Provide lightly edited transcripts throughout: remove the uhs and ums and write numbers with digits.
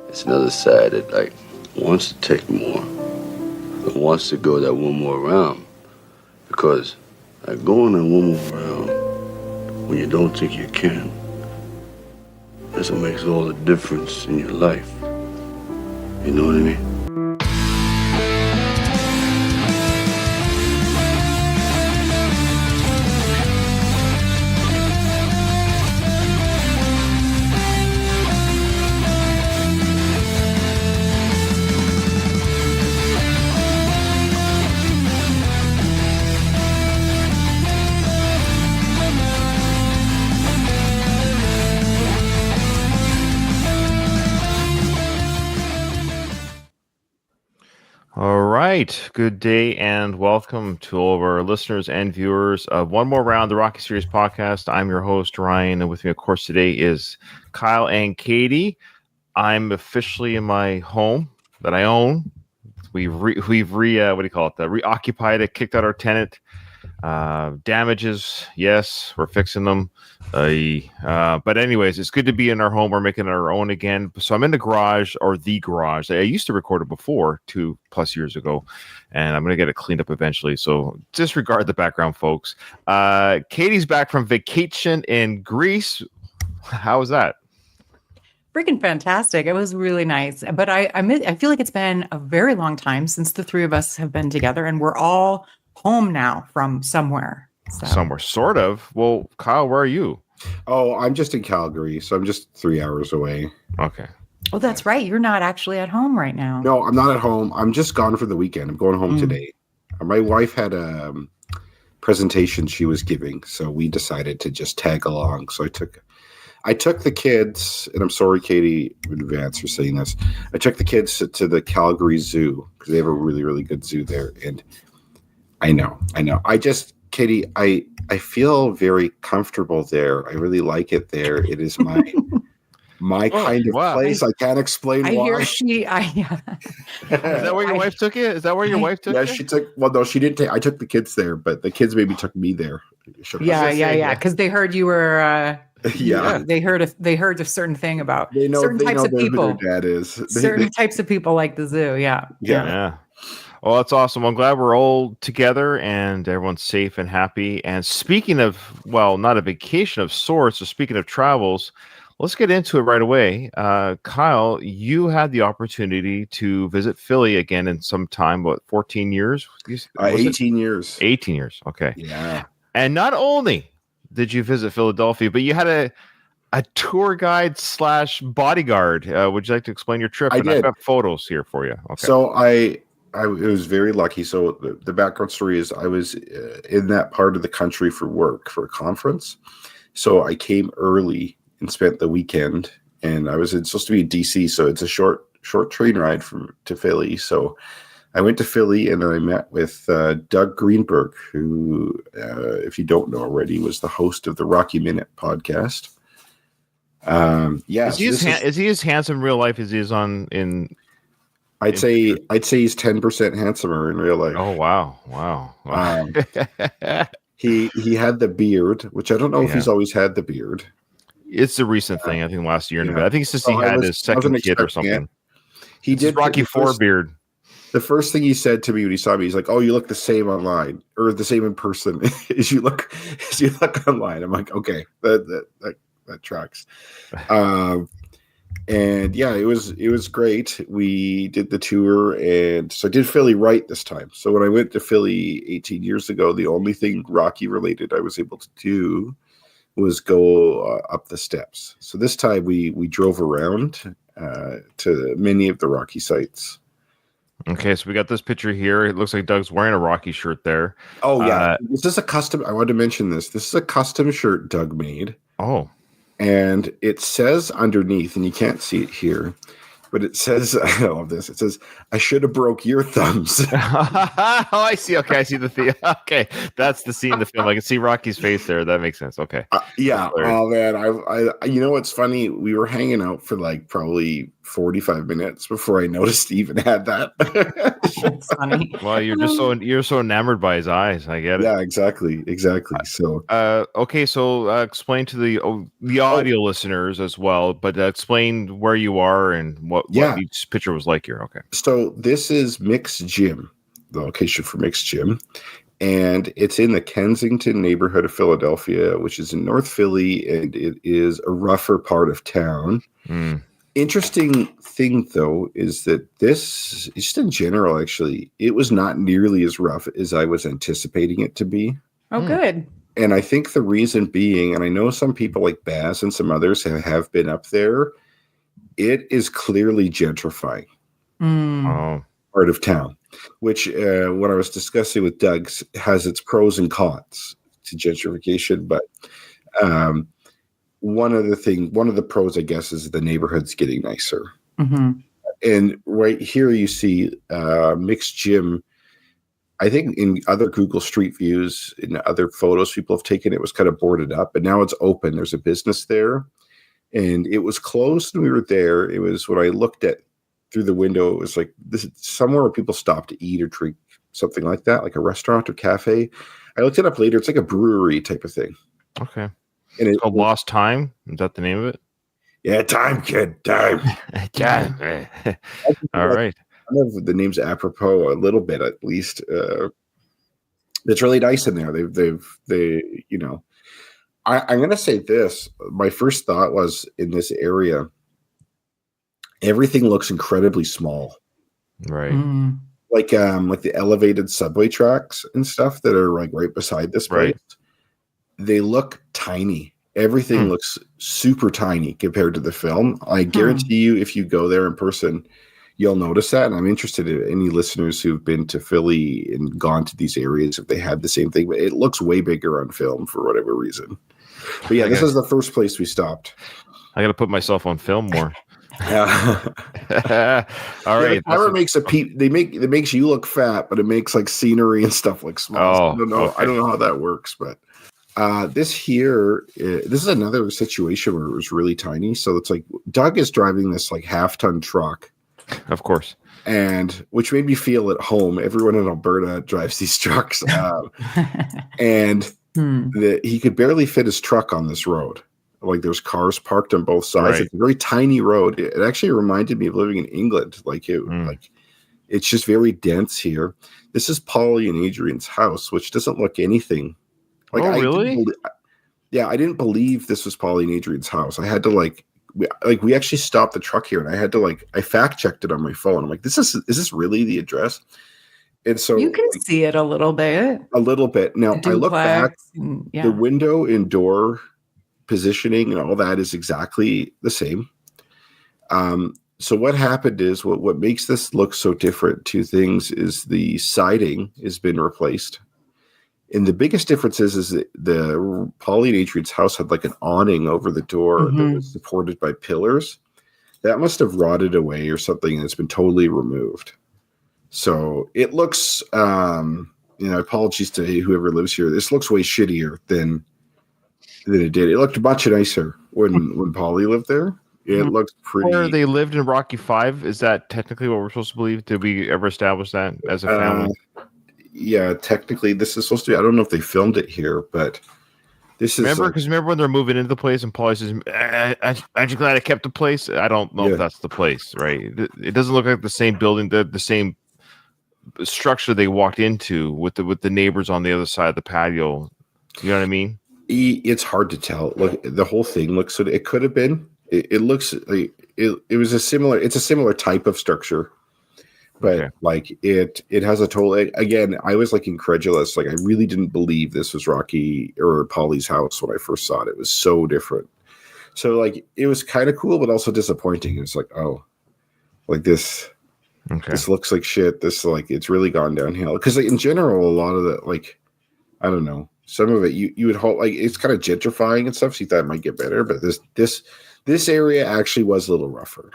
it's another side that like wants to take more, but wants to go that one more round. Because like going that one more round when you don't think you can, that's what makes all the difference in your life. You know what I mean? All right. Good day and welcome to all of our listeners and viewers of One More Round, the Rocky Series podcast. I'm your host, Ryan, and with me, of course, today is Kyle and Katie. I'm officially in my home that I own. We've reoccupied it, kicked out our tenant. Damages, yes, we're fixing them. But anyways, it's good to be in our home. We're making it our own again. So I'm in the garage, or the garage. I used to record it before 2+ years ago, and I'm going to get it cleaned up eventually. So disregard the background, folks. Katie's back from vacation in Greece. How was that? Freaking fantastic. It was really nice. But I feel like it's been a very long time since the three of us have been together, and we're all home now from somewhere. Somewhere, sort of. Well, Kyle, where are you? Oh, I'm just in Calgary, so I'm just 3 hours away. Okay. Oh, that's right. You're not actually at home right now. No, I'm not at home. I'm just gone for the weekend. I'm going home today. My wife had a presentation she was giving, so we decided to just tag along. So I took the kids, and I'm sorry, Katie, in advance for saying this. I took the kids to the Calgary Zoo because they have a really, really good zoo there. And I know. Katie, I feel very comfortable there. I really like it there. It is my kind of place. I can't explain why. Is that where your wife took you? Is that where your wife took you? Yeah, she took. Well, no, she didn't take. I took the kids there, but the kids maybe took me there. Yeah. Because they heard you were. Yeah, they heard a certain thing about certain types of people. Who their dad is. Certain types of people like the zoo. Yeah. Well, that's awesome. I'm glad we're all together and everyone's safe and happy. And speaking of, well, not a vacation of sorts, or speaking of travels, let's get into it right away. Kyle, you had the opportunity to visit Philly again in some time, 14 years? 18 years. 18 years. Okay. Yeah. And not only did you visit Philadelphia, but you had a tour guide / bodyguard. Would you like to explain your trip? I did. I've got photos here for you. Okay. So I was very lucky. So the background story is I was in that part of the country for work for a conference. So I came early and spent the weekend, and I was supposed to be in DC. So it's a short train ride to Philly. So I went to Philly and I met with Doug Greenberg, who, if you don't know already, was the host of the Rocky Minute podcast. Is he as handsome in real life as he is in? I'd say he's 10% handsomer in real life. Oh wow! He had the beard, which I don't know if he's always had the beard. It's a recent thing. I think last year, but I think it's just he had his second kid or something. He did Rocky IV beard. The first thing he said to me when he saw me, he's like, "Oh, you look the same online, or the same in person as you look online." I'm like, "Okay, that tracks." And yeah, it was great. We did the tour, and so I did Philly right this time. So when I went to Philly 18 years ago, the only thing Rocky related I was able to do was go up the steps. So this time we drove around to many of the Rocky sites. Okay, so we got this picture here. It looks like Doug's wearing a Rocky shirt there. Oh yeah, this is a custom. I wanted to mention this. This is a custom shirt Doug made. Oh. And it says underneath, and you can't see it here, but it says, I love this. It says, "I should have broke your thumbs." Oh, I see. Okay, I see the theme. Okay, that's the scene in the film. I can see Rocky's face there. That makes sense. Okay. Yeah. Oh man, I you know what's funny? We were hanging out for like probably 45 minutes before I noticed he even had that. That's funny. Well, you're so enamored by his eyes. I get it. Yeah, exactly. So okay, so explain to the audio listeners as well, but explain where you are and what each picture was like here. Okay. So this is Mick's Gym, the location for Mick's Gym. And it's in the Kensington neighborhood of Philadelphia, which is in North Philly, and it is a rougher part of town. Interesting thing, though, is that this, just in general, actually, it was not nearly as rough as I was anticipating it to be. Oh, good. And I think the reason being, and I know some people like Baz and some others have been up there, it is clearly gentrifying part of town, which when I was discussing with Doug has its pros and cons to gentrification. But one of the pros, I guess, is the neighborhood's getting nicer. And right here you see Mick's Gym. I think in other Google Street Views, in other photos people have taken, it was kind of boarded up, but now it's open. There's a business there, and it was closed when we were there. It was when I looked at through the window, it was like this is somewhere where people stop to eat or drink, something like that, like a restaurant or cafe. I looked it up later. It's like a brewery type of thing. Okay. And it's called Lost Time. Is that the name of it? Yeah, time, kid, time. All right. Kind of the name's apropos a little bit, at least. It's really nice in there. They you know, I'm going to say this. My first thought was in this area, everything looks incredibly small. Right. Like the elevated subway tracks and stuff that are like right beside this place. Right. They look tiny. Everything looks super tiny compared to the film. I guarantee you, if you go there in person, you'll notice that. And I'm interested in any listeners who've been to Philly and gone to these areas if they had the same thing. But it looks way bigger on film for whatever reason. But yeah, this is the first place we stopped. I got to put myself on film more. Yeah. All right. The camera makes it makes you look fat, but it makes like scenery and stuff like small. So I don't know. Okay. I don't know how that works, but this is another situation where it was really tiny. So it's like Doug is driving this like half-ton truck. Of course. And which made me feel at home. Everyone in Alberta drives these trucks. And he could barely fit his truck on this road. Like there's cars parked on both sides. Right. It's a very tiny road. It actually reminded me of living in England. Like it's just very dense here. This is Paulie and Adrian's house, which doesn't look anything. Like, really? I didn't believe this was Paulie and Adrian's house. I had to we actually stopped the truck here, and I had to I fact checked it on my phone. I'm like, is this really the address? And so you can see it a little bit. A little bit. Now I look back, the window and door positioning and all that is exactly the same. So what happened is what makes this look so different, two things, is the siding has been replaced. And the biggest difference is that the Paulie and Adrian's house had like an awning over the door that was supported by pillars. That must have rotted away or something, and it's been totally removed. So it looks, apologies to whoever lives here. This looks way shittier than it did. It looked much nicer when Paulie lived there. It looked pretty. Or they lived in Rocky 5. Is that technically what we're supposed to believe? Did we ever establish that as a family? Yeah, technically, this is supposed to be. I don't know if they filmed it here, but this is. Remember when they're moving into the place and Paulie says, "Aren't you glad I kept the place?" I don't know if that's the place, right? It doesn't look like the same building, the same structure they walked into with the neighbors on the other side of the patio. You know what I mean? It's hard to tell. Look, the whole thing looks. It could have been. It looks like it was a similar. It's a similar type of structure. But it has a total. Again, I was like incredulous. Like I really didn't believe this was Rocky or Paulie's house when I first saw it. It was so different. So like it was kind of cool, but also disappointing. It was like, oh, like this. Okay. This looks like shit. This it's really gone downhill. Because in general, a lot of the I don't know. Some of it you would hope it's kind of gentrifying and stuff. So you thought it might get better, but this area actually was a little rougher.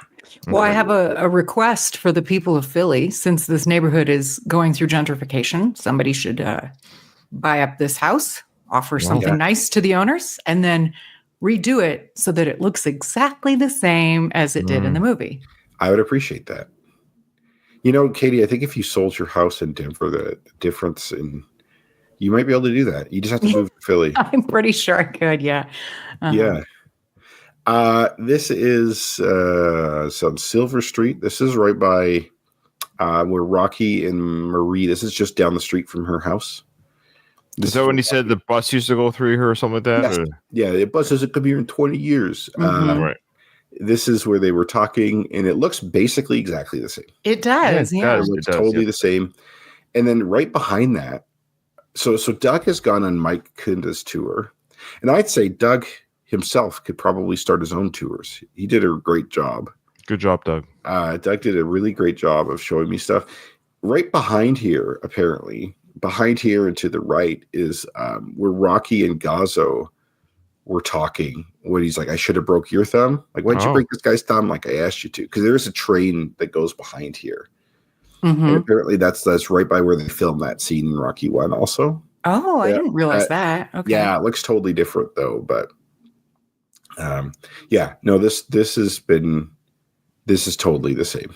Well, I have a request for the people of Philly. Since this neighborhood is going through gentrification, somebody should buy up this house, offer something nice to the owners, and then redo it so that it looks exactly the same as it did in the movie. I would appreciate that. You know, Katie, I think if you sold your house in Denver, the difference you might be able to do that. You just have to move to Philly. I'm pretty sure I could, yeah. Yeah. This is on Silver Street. This is right by where Rocky and Marie. This is just down the street from her house. Is that when he said the bus used to go through here or something like that? Yes. Or? Yeah, the bus hasn't come here in 20 years. Right. This is where they were talking, and it looks basically exactly the same. It does. Yeah, it does. It looks totally the same. And then right behind that, so Doug has gone on Mike Kunda's tour, and I'd say Doug himself could probably start his own tours. He did a great job. Good job, Doug. Doug did a really great job of showing me stuff. Right behind here, apparently, behind here and to the right is where Rocky and Gazzo were talking. When he's like, I should have broke your thumb. Like, why'd you break this guy's thumb? Like I asked you to. Because there's a train that goes behind here. Mm-hmm. And apparently that's right by where they filmed that scene in Rocky 1 also. Oh, I didn't realize that. Okay. Yeah, it looks totally different though. But this is totally the same.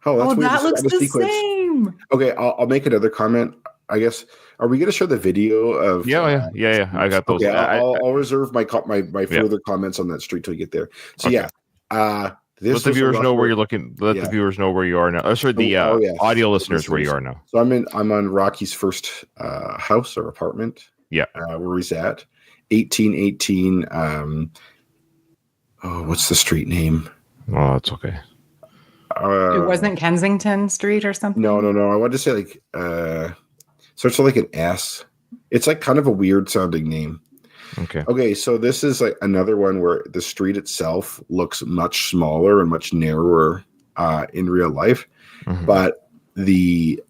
Oh, that's weird. That looks the same. Okay, I'll make another comment. I guess. Are we going to show the video of? Yeah. I got those. Okay, I'll reserve my further comments on that street till we get there. So okay. This let the viewers know where you're looking. Let the viewers know where you are now. Sorry, the audio listeners where you are now. So I'm on Rocky's first house or apartment. Yeah, where he's at, 1818. What's the street name? Oh, it's okay. It wasn't Kensington Street or something? No. I wanted to say like starts with like an S. It's like kind of a weird sounding name. Okay, so this is like another one where the street itself looks much smaller and much narrower in real life, but the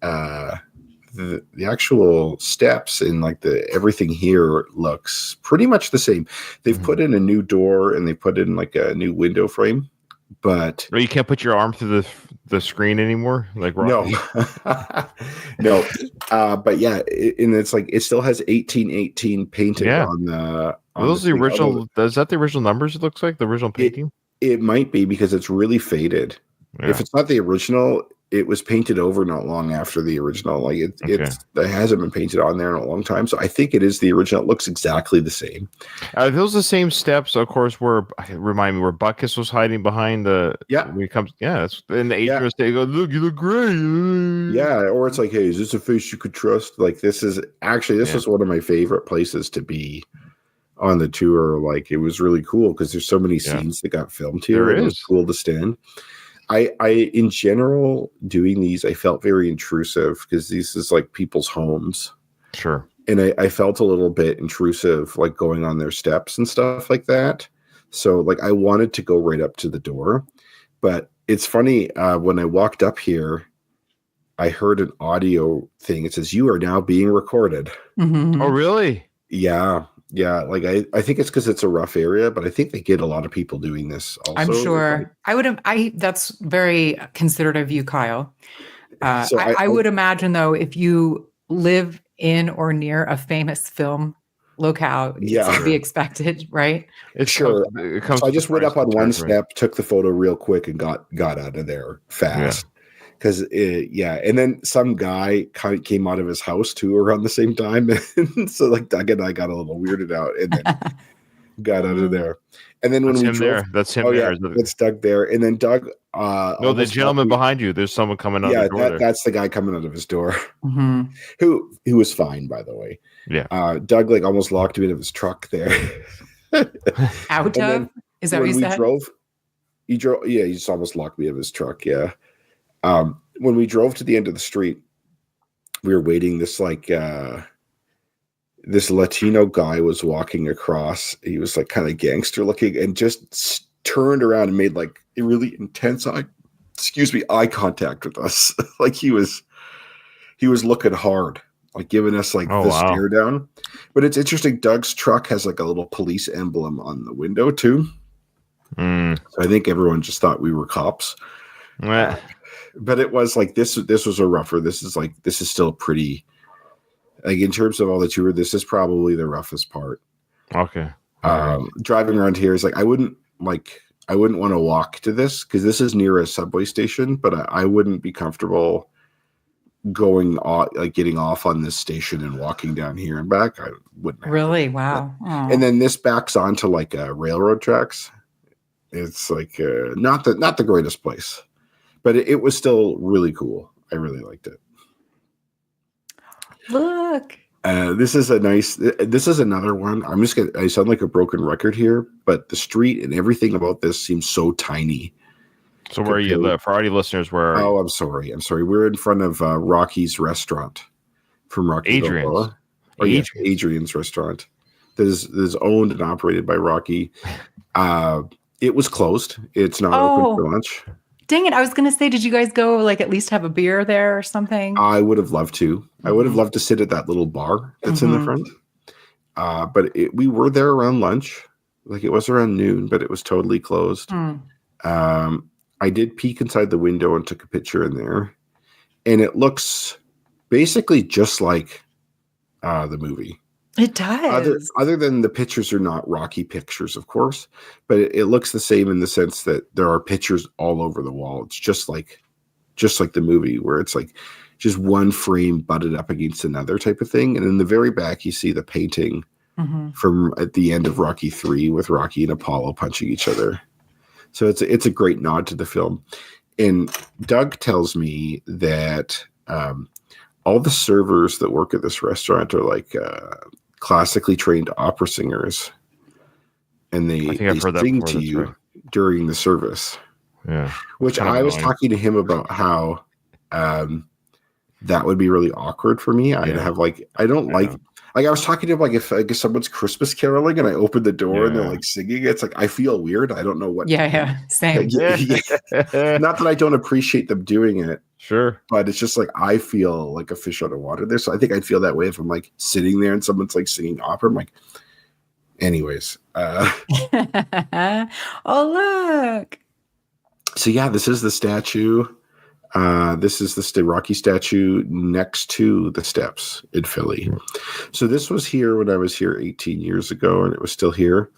actual steps and like everything here looks pretty much the same. They've put in a new door and they put in like a new window frame. But you can't put your arm through the screen anymore, like Rocky. No. But yeah, and it's like it still has 1818 painted on the. Are those the original? Is that the original numbers? It looks like the original painting. It might be because it's really faded. Yeah. If it's not the original, it was painted over not long after the original. Like it hasn't been painted on there in a long time. So I think it is the original. It looks exactly the same. Are those the same steps, of course, where Butkus was hiding behind the when he comes it's in the Adrian stage, go, look, you look great. Yeah, or it's like, hey, is this a face you could trust? Like this is one of my favorite places to be on the tour. Like it was really cool because there's so many scenes that got filmed here. It was cool to stand. I in general doing these, I felt very intrusive because these is like people's homes. Sure. And I felt a little bit intrusive, like going on their steps and stuff like that. So like I wanted to go right up to the door, but it's funny, when I walked up here, I heard an audio thing. It says, "You are now being recorded." Mm-hmm. Oh, really? Yeah. Yeah, like I think it's because it's a rough area, but I think they get a lot of people doing this also. I'm sure. That's very considerate of you, Kyle. I would imagine, though, if you live in or near a famous film locale, it's to be expected, right? It sure. Comes so I just went up on one step, took the photo real quick, and got out of there fast. Because and then some guy came out of his house too around the same time, and so like Doug and I got a little weirded out, and then got out of there. And then when that's him there. That's Doug there, and then Doug. No, the gentleman behind you. There's someone coming out. Yeah, the door that's the guy coming out of his door. Who was fine, by the way. Yeah. Doug like almost locked me out of his truck there. Out of? Is that what you said? He drove. Yeah, he just almost locked me out of his truck. Yeah. When we drove to the end of the street, we were waiting. This Latino guy was walking across. He was like kind of gangster looking, and just turned around and made like a really intense eye contact with us. Like he was looking hard, like giving us like stare down. But it's interesting. Doug's truck has like a little police emblem on the window too. So I think everyone just thought we were cops. But it was like this was a rougher. This is still pretty, like in terms of all the tour, this is probably the roughest part. Okay. Driving around here is like I wouldn't want to walk to this because this is near a subway station, but I wouldn't be comfortable going off, like getting off on this station and walking down here and back. I wouldn't. Really? Wow. And then this backs onto like railroad tracks. It's like not the greatest place, but it was still really cool. I really liked it. Look. This is another one. I sound like a broken record here, but the street and everything about this seems so tiny. So where are you? For audio listeners, where are you? Oh, I'm sorry. We're in front of Rocky's restaurant from Rocky Adrian's. Balboa. Adrian's restaurant. That is owned and operated by Rocky. It was closed. It's not open for lunch. Dang it. I was going to say, did you guys go like at least have a beer there or something? I would have loved to. Mm-hmm. I would have loved to sit at that little bar that's in the front. But we were there around lunch. Like it was around noon, but it was totally closed. I did peek inside the window and took a picture in there. And it looks basically just like the movie. It does. Other than the pictures are not Rocky pictures, of course, but it looks the same in the sense that there are pictures all over the wall. It's just like the movie, where it's like just one frame butted up against another type of thing. And in the very back, you see the painting from at the end of Rocky 3 with Rocky and Apollo punching each other. So it's a great nod to the film. And Doug tells me that all the servers that work at this restaurant are like classically trained opera singers, and they sing to you during the service. Yeah, which I was talking to him about how that would be really awkward for me. I'd have I was talking to him like if someone's Christmas caroling and I open the door and they're like singing, it's like I feel weird. I don't know what. Yeah, same. Not that I don't appreciate them doing it. Sure. But it's just like I feel like a fish out of water there. So I think I'd feel that way if I'm like sitting there and someone's like singing opera. I'm like, anyways. Oh, look. So yeah, this is the statue. This is the Rocky statue next to the steps in Philly. So this was here when I was here 18 years ago, and it was still here.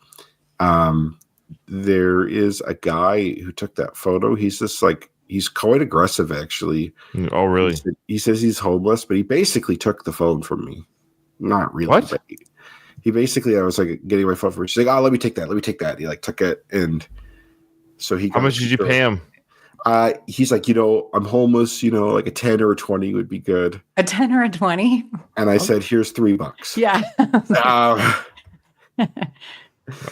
There is a guy who took that photo. He's quite aggressive, actually. Oh, really? He says he's homeless, but he basically took the phone from me. Not really. What? But he basically, I was like getting my phone from him. She's like, "Oh, let me take that." He like took it, and so he. How much did you pay him? He's like, I'm homeless. Like a 10 or a 20 would be good. A 10 or a 20? And I said, here's $3. Yeah.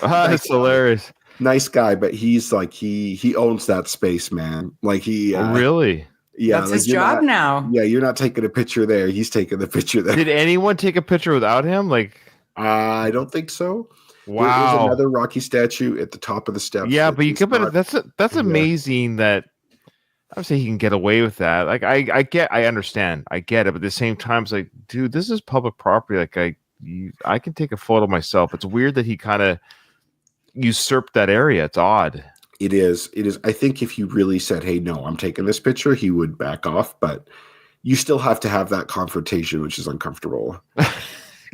That's hilarious. Nice guy, but he's like he owns that space, man. Like he really? Yeah, that's his job now. Yeah, you're not taking a picture there. He's taking the picture there. Did anyone take a picture without him? Like, I don't think so. Wow. There's another Rocky statue at the top of the steps. Yeah, but you could. That's amazing that. I would say he can get away with that. Like I understand, I get it, but at the same time, it's like, dude, this is public property. Like I can take a photo myself. It's weird that he kind of usurped that area. It's odd. It is. I think if you really said, "Hey, no, I'm taking this picture," he would back off. But you still have to have that confrontation, which is uncomfortable.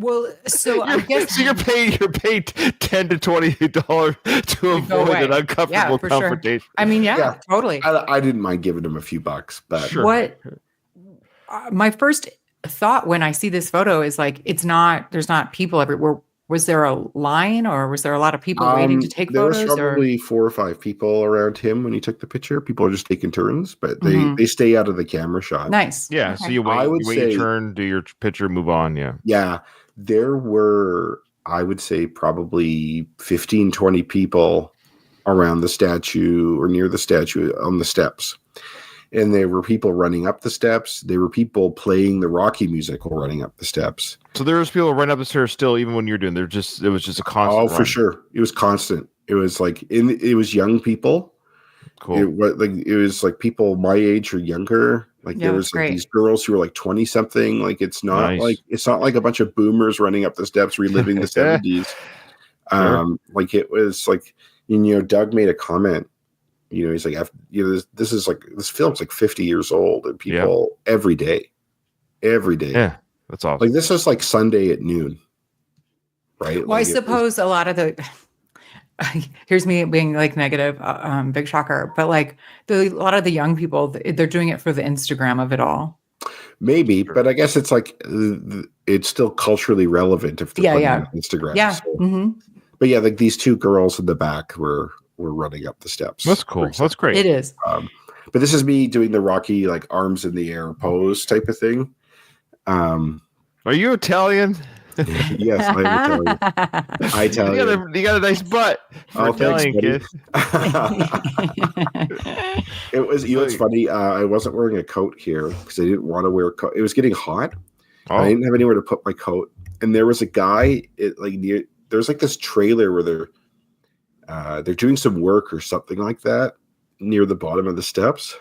Well, so I guess you're paid $10 to $20 to avoid an uncomfortable confrontation. Sure. I mean, yeah. Totally. I didn't mind giving him a few bucks, but what my first thought when I see this photo is like, there's not people everywhere. Was there a line, or was there a lot of people waiting to take photos? There was probably 4 or 5 people around him when he took the picture. People are just taking turns, but they stay out of the camera shot. Nice. Yeah. Okay. So you wait your turn, do your picture, move on. Yeah. Yeah. There were, I would say, probably 15, 20 people around the statue or near the statue on the steps. And there were people running up the steps. There were people playing the Rocky music while running up the steps. So there was people running up the stairs still, even when you're doing. It was just a constant. Oh, for sure, it was constant. It was like it was young people. Cool. It was like people my age or younger. Like there was like these girls who were like 20 something. Like it's not like a bunch of boomers running up the steps reliving the 70s. Like it was like, Doug made a comment. He's like, this film's like 50 years old, and people every day. Yeah, that's awesome. Like this was like Sunday at noon, right? Well, I suppose a lot of the. Here's me being like negative, big shocker. But like a lot of the young people, they're doing it for the Instagram of it all. Maybe, but I guess it's like it's still culturally relevant if they're putting it on Instagram. Yeah. So. But yeah, like these 2 girls in the back were we're running up the steps. That's cool. That's great. It is. But this is me doing the Rocky like arms in the air pose type of thing. Are you Italian? Yes, I'm Italian. You got a nice butt for Italian kid. It was. You know, it's funny. I wasn't wearing a coat here because I didn't want to wear a coat. It was getting hot. I didn't have anywhere to put my coat, and there was a guy there's like this trailer where they're doing some work or something like that near the bottom of the steps,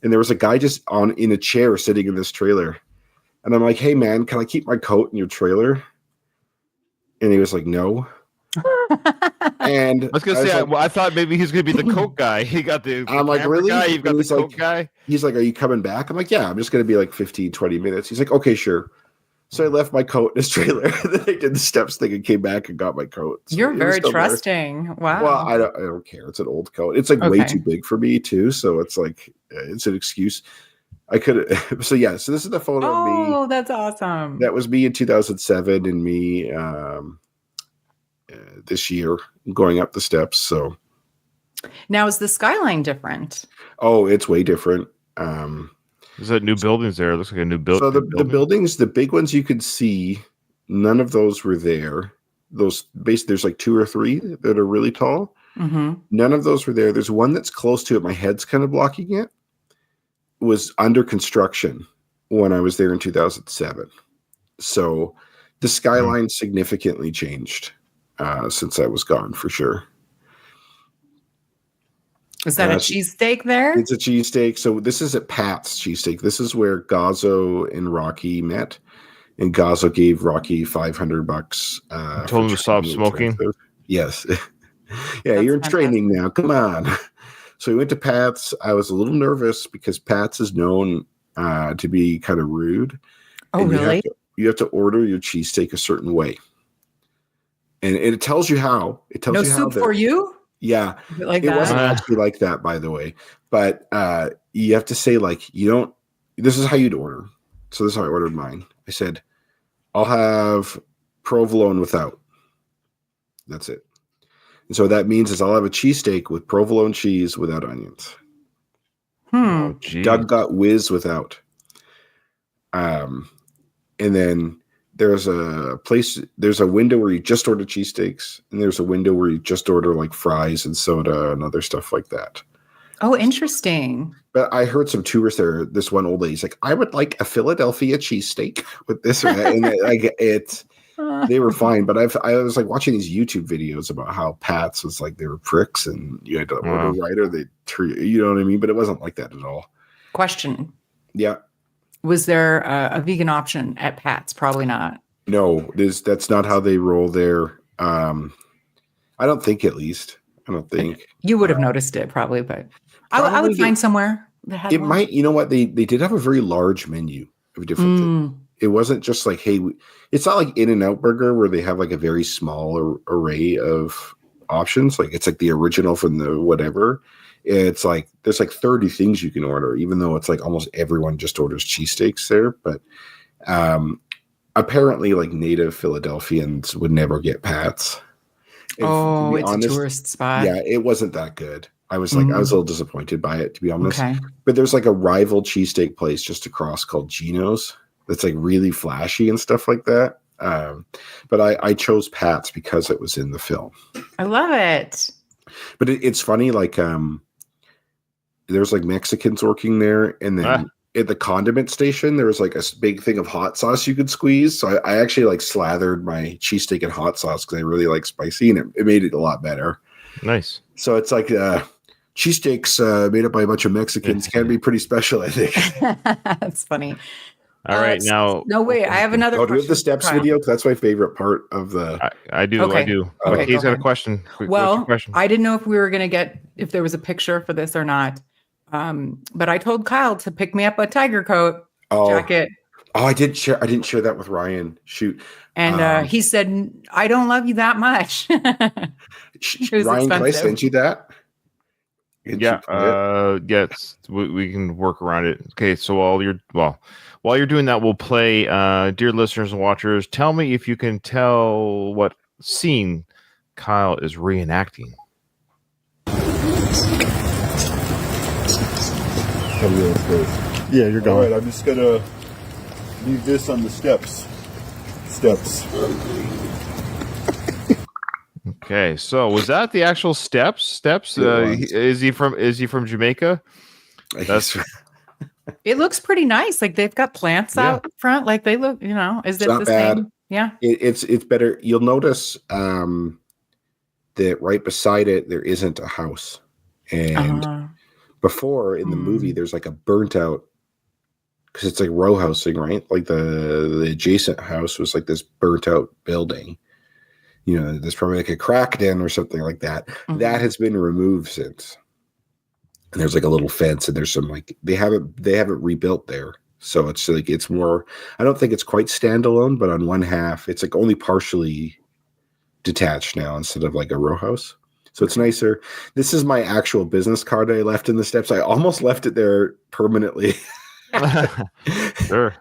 and there was a guy just in a chair sitting in this trailer. And I'm like, hey, man, can I keep my coat in your trailer? And he was like, no. And I was going to say, I thought maybe he's going to be the coat guy. He got the I'm like, really? Guy, you've got the coat guy? He's like, are you coming back? I'm like, yeah, I'm just going to be like 15, 20 minutes. He's like, okay, sure. So I left my coat in his trailer. Then I did the steps thing and came back and got my coat. So you're very trusting. Wow. Well, I don't care. It's an old coat. It's like way too big for me, too. So it's like, it's an excuse. I could so this is the photo of me. Oh, that's awesome. That was me in 2007 and me this year going up the steps. So now is the skyline different? Oh, it's way different. There's that new buildings there. It looks like a new building. So the buildings, the big ones you could see, none of those were there. There's like 2 or 3 that are really tall. Mm-hmm. None of those were there. There's one that's close to it. My head's kind of blocking it. Was under construction when I was there in 2007. So the skyline significantly changed since I was gone for sure. Is that a cheesesteak there? It's a cheesesteak. So this is at Pat's Cheesesteak. This is where Gazzo and Rocky met. And Gazzo gave Rocky $500. Told him to stop smoking? Yes. Yeah, you're in training now. Come on. So we went to Pat's. I was a little nervous because Pat's is known to be kind of rude. Oh, and really? You have to order your cheesesteak a certain way. And it tells you how. It tells you how. No soup for you? Yeah. Like it that? wasn't actually like that, by the way. But you have to say, like, this is how you'd order. So this is how I ordered mine. I said, I'll have provolone without. That's it. And so that means is I'll have a cheesesteak with provolone cheese without onions. Oh, Doug got whiz without. And then there's a window where you just order cheesesteaks, and there's a window where you just order like fries and soda and other stuff like that. Oh, interesting. But I heard some tourists there. This one old lady's like, I would like a Philadelphia cheesesteak with this or that. And they were fine, but I was like watching these YouTube videos about how Pat's was like they were pricks and you had to order right or they treat you know what I mean? But it wasn't like that at all. Question. Yeah. Was there a vegan option at Pat's? Probably not. No, that's not how they roll there. I don't think, at least. I don't think. You would have noticed it probably, but I would find somewhere that had one. Might, you know what? They did have a very large menu of different things. It wasn't just like, hey, it's not like In-N-Out Burger where they have like a very small array of options. Like it's like the original from the whatever. It's like there's like 30 things you can order, even though it's like almost everyone just orders cheesesteaks there. But apparently, like native Philadelphians would never get Pat's. And it's a tourist spot. Yeah, it wasn't that good. I was a little disappointed by it, to be honest. Okay. But there's like a rival cheesesteak place just across called Gino's. That's like really flashy and stuff like that. But I chose Pat's because it was in the film. I love it. But it's funny, like there's like Mexicans working there, and then at the condiment station there was like a big thing of hot sauce you could squeeze. So I actually like slathered my cheesesteak in hot sauce because I really like spicy, and it made it a lot better. Nice. So it's like cheesesteaks made up by a bunch of Mexicans can be pretty special, I think. That's funny. All right, now. No, wait. I have another question. Do we have the steps video? That's my favorite part of the. I do. Okay. I do. Okay, He's go got a question. Well, question? I didn't know if we were going to get, if there was a picture for this or not. But I told Kyle to pick me up a tiger coat jacket. Oh, I didn't share that with Ryan. Shoot. And he said, I don't love you that much. Ryan, expensive. Can I send you that? Yes, we can work around it. Okay, so while you're doing that, we'll play, dear listeners and watchers, tell me if you can tell what scene Kyle is reenacting. Yeah, you're All going. right, I'm just gonna leave this on the steps. Okay, so was that the actual steps? Steps? Is he from Jamaica? That's It looks pretty nice. Like they've got plants out front. Like they look, is it not the bad. same? Yeah. It's better. You'll notice that right beside it there isn't a house, and before in the movie there's like a burnt out, because it's like row housing, right? Like the adjacent house was like this burnt out building. There's probably like a cracked in or something like that. Mm-hmm. That has been removed since. And there's like a little fence, and there's some like they haven't rebuilt there. So it's like it's more, I don't think it's quite standalone, but on one half it's like only partially detached now instead of like a row house. So it's nicer. This is my actual business card I left in the steps. I almost left it there permanently. Sure.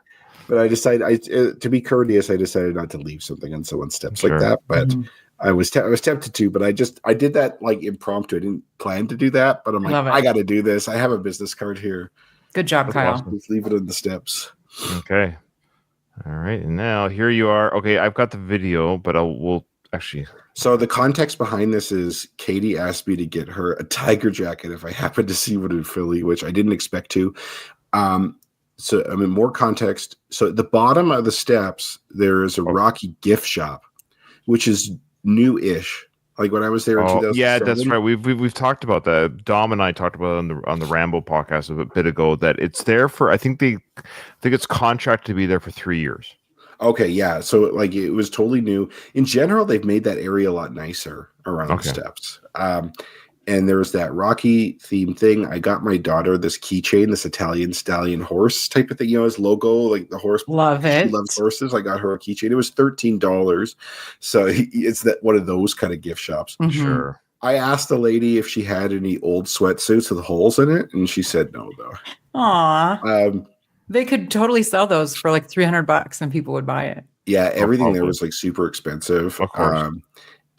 But I decided, to be courteous, I decided not to leave something on someone's steps like that. But I was tempted to, but I did that like impromptu. I didn't plan to do that, but I'm like, I got to do this. I have a business card here. Good job, Kyle. Awesome. Just leave it on the steps. Okay. All right. And now here you are. Okay. I've got the video, but we'll actually. So the context behind this is Katie asked me to get her a tiger jacket if I happened to see one in Philly, which I didn't expect to. So, I mean, more context. So at the bottom of the steps, there is a Rocky gift shop, which is new-ish. Like when I was there in 2007. Yeah, that's right. We've talked about that. Dom and I talked about it on the Rambo podcast a bit ago, that it's there for, I think it's contracted to be there for 3 years. Okay, yeah. So like it was totally new. In general, they've made that area a lot nicer around the steps. And there was that Rocky theme thing. I got my daughter this keychain, this Italian stallion horse type of thing, his logo, like the horse. Love it. She loves horses. I got her a keychain. It was $13. So it's that one of those kind of gift shops. Mm-hmm. Sure. I asked the lady if she had any old sweatsuits with holes in it, and she said no, though. Aw. They could totally sell those for like $300 and people would buy it. Yeah, everything there was like super expensive. Of course.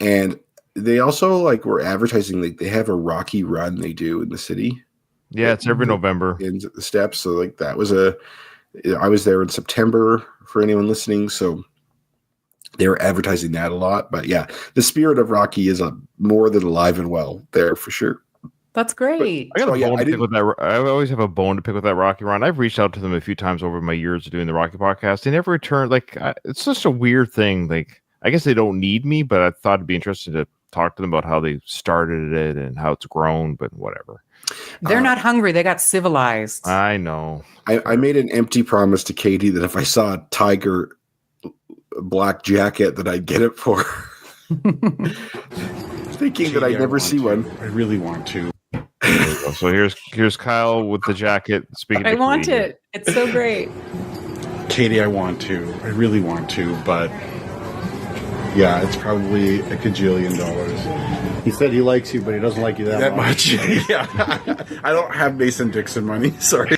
And they also like were advertising, like they have a Rocky run they do in the city. Yeah, it's every November. In the steps. So like that was I was there in September for anyone listening. So they were advertising that a lot. But yeah, the spirit of Rocky is more than alive and well there for sure. That's great. I got a bone to pick with that. I always have a bone to pick with that Rocky run. I've reached out to them a few times over my years of doing the Rocky podcast. They never return. Like it's such a weird thing. Like I guess they don't need me, but I thought it'd be interesting to talk to them about how they started it and how it's grown. But whatever. They're not hungry. They got civilized. I know. I made an empty promise to Katie that if I saw a tiger black jacket, that I'd get it for. Thinking that I'd never see one. I really want to. So here's Kyle with the jacket. Speaking, I want it. It's so great. Katie, I want to. I really want to, but yeah, it's probably a gajillion dollars. He said he likes you, but he doesn't like you that much. Yeah. I don't have Mason Dixon money. Sorry.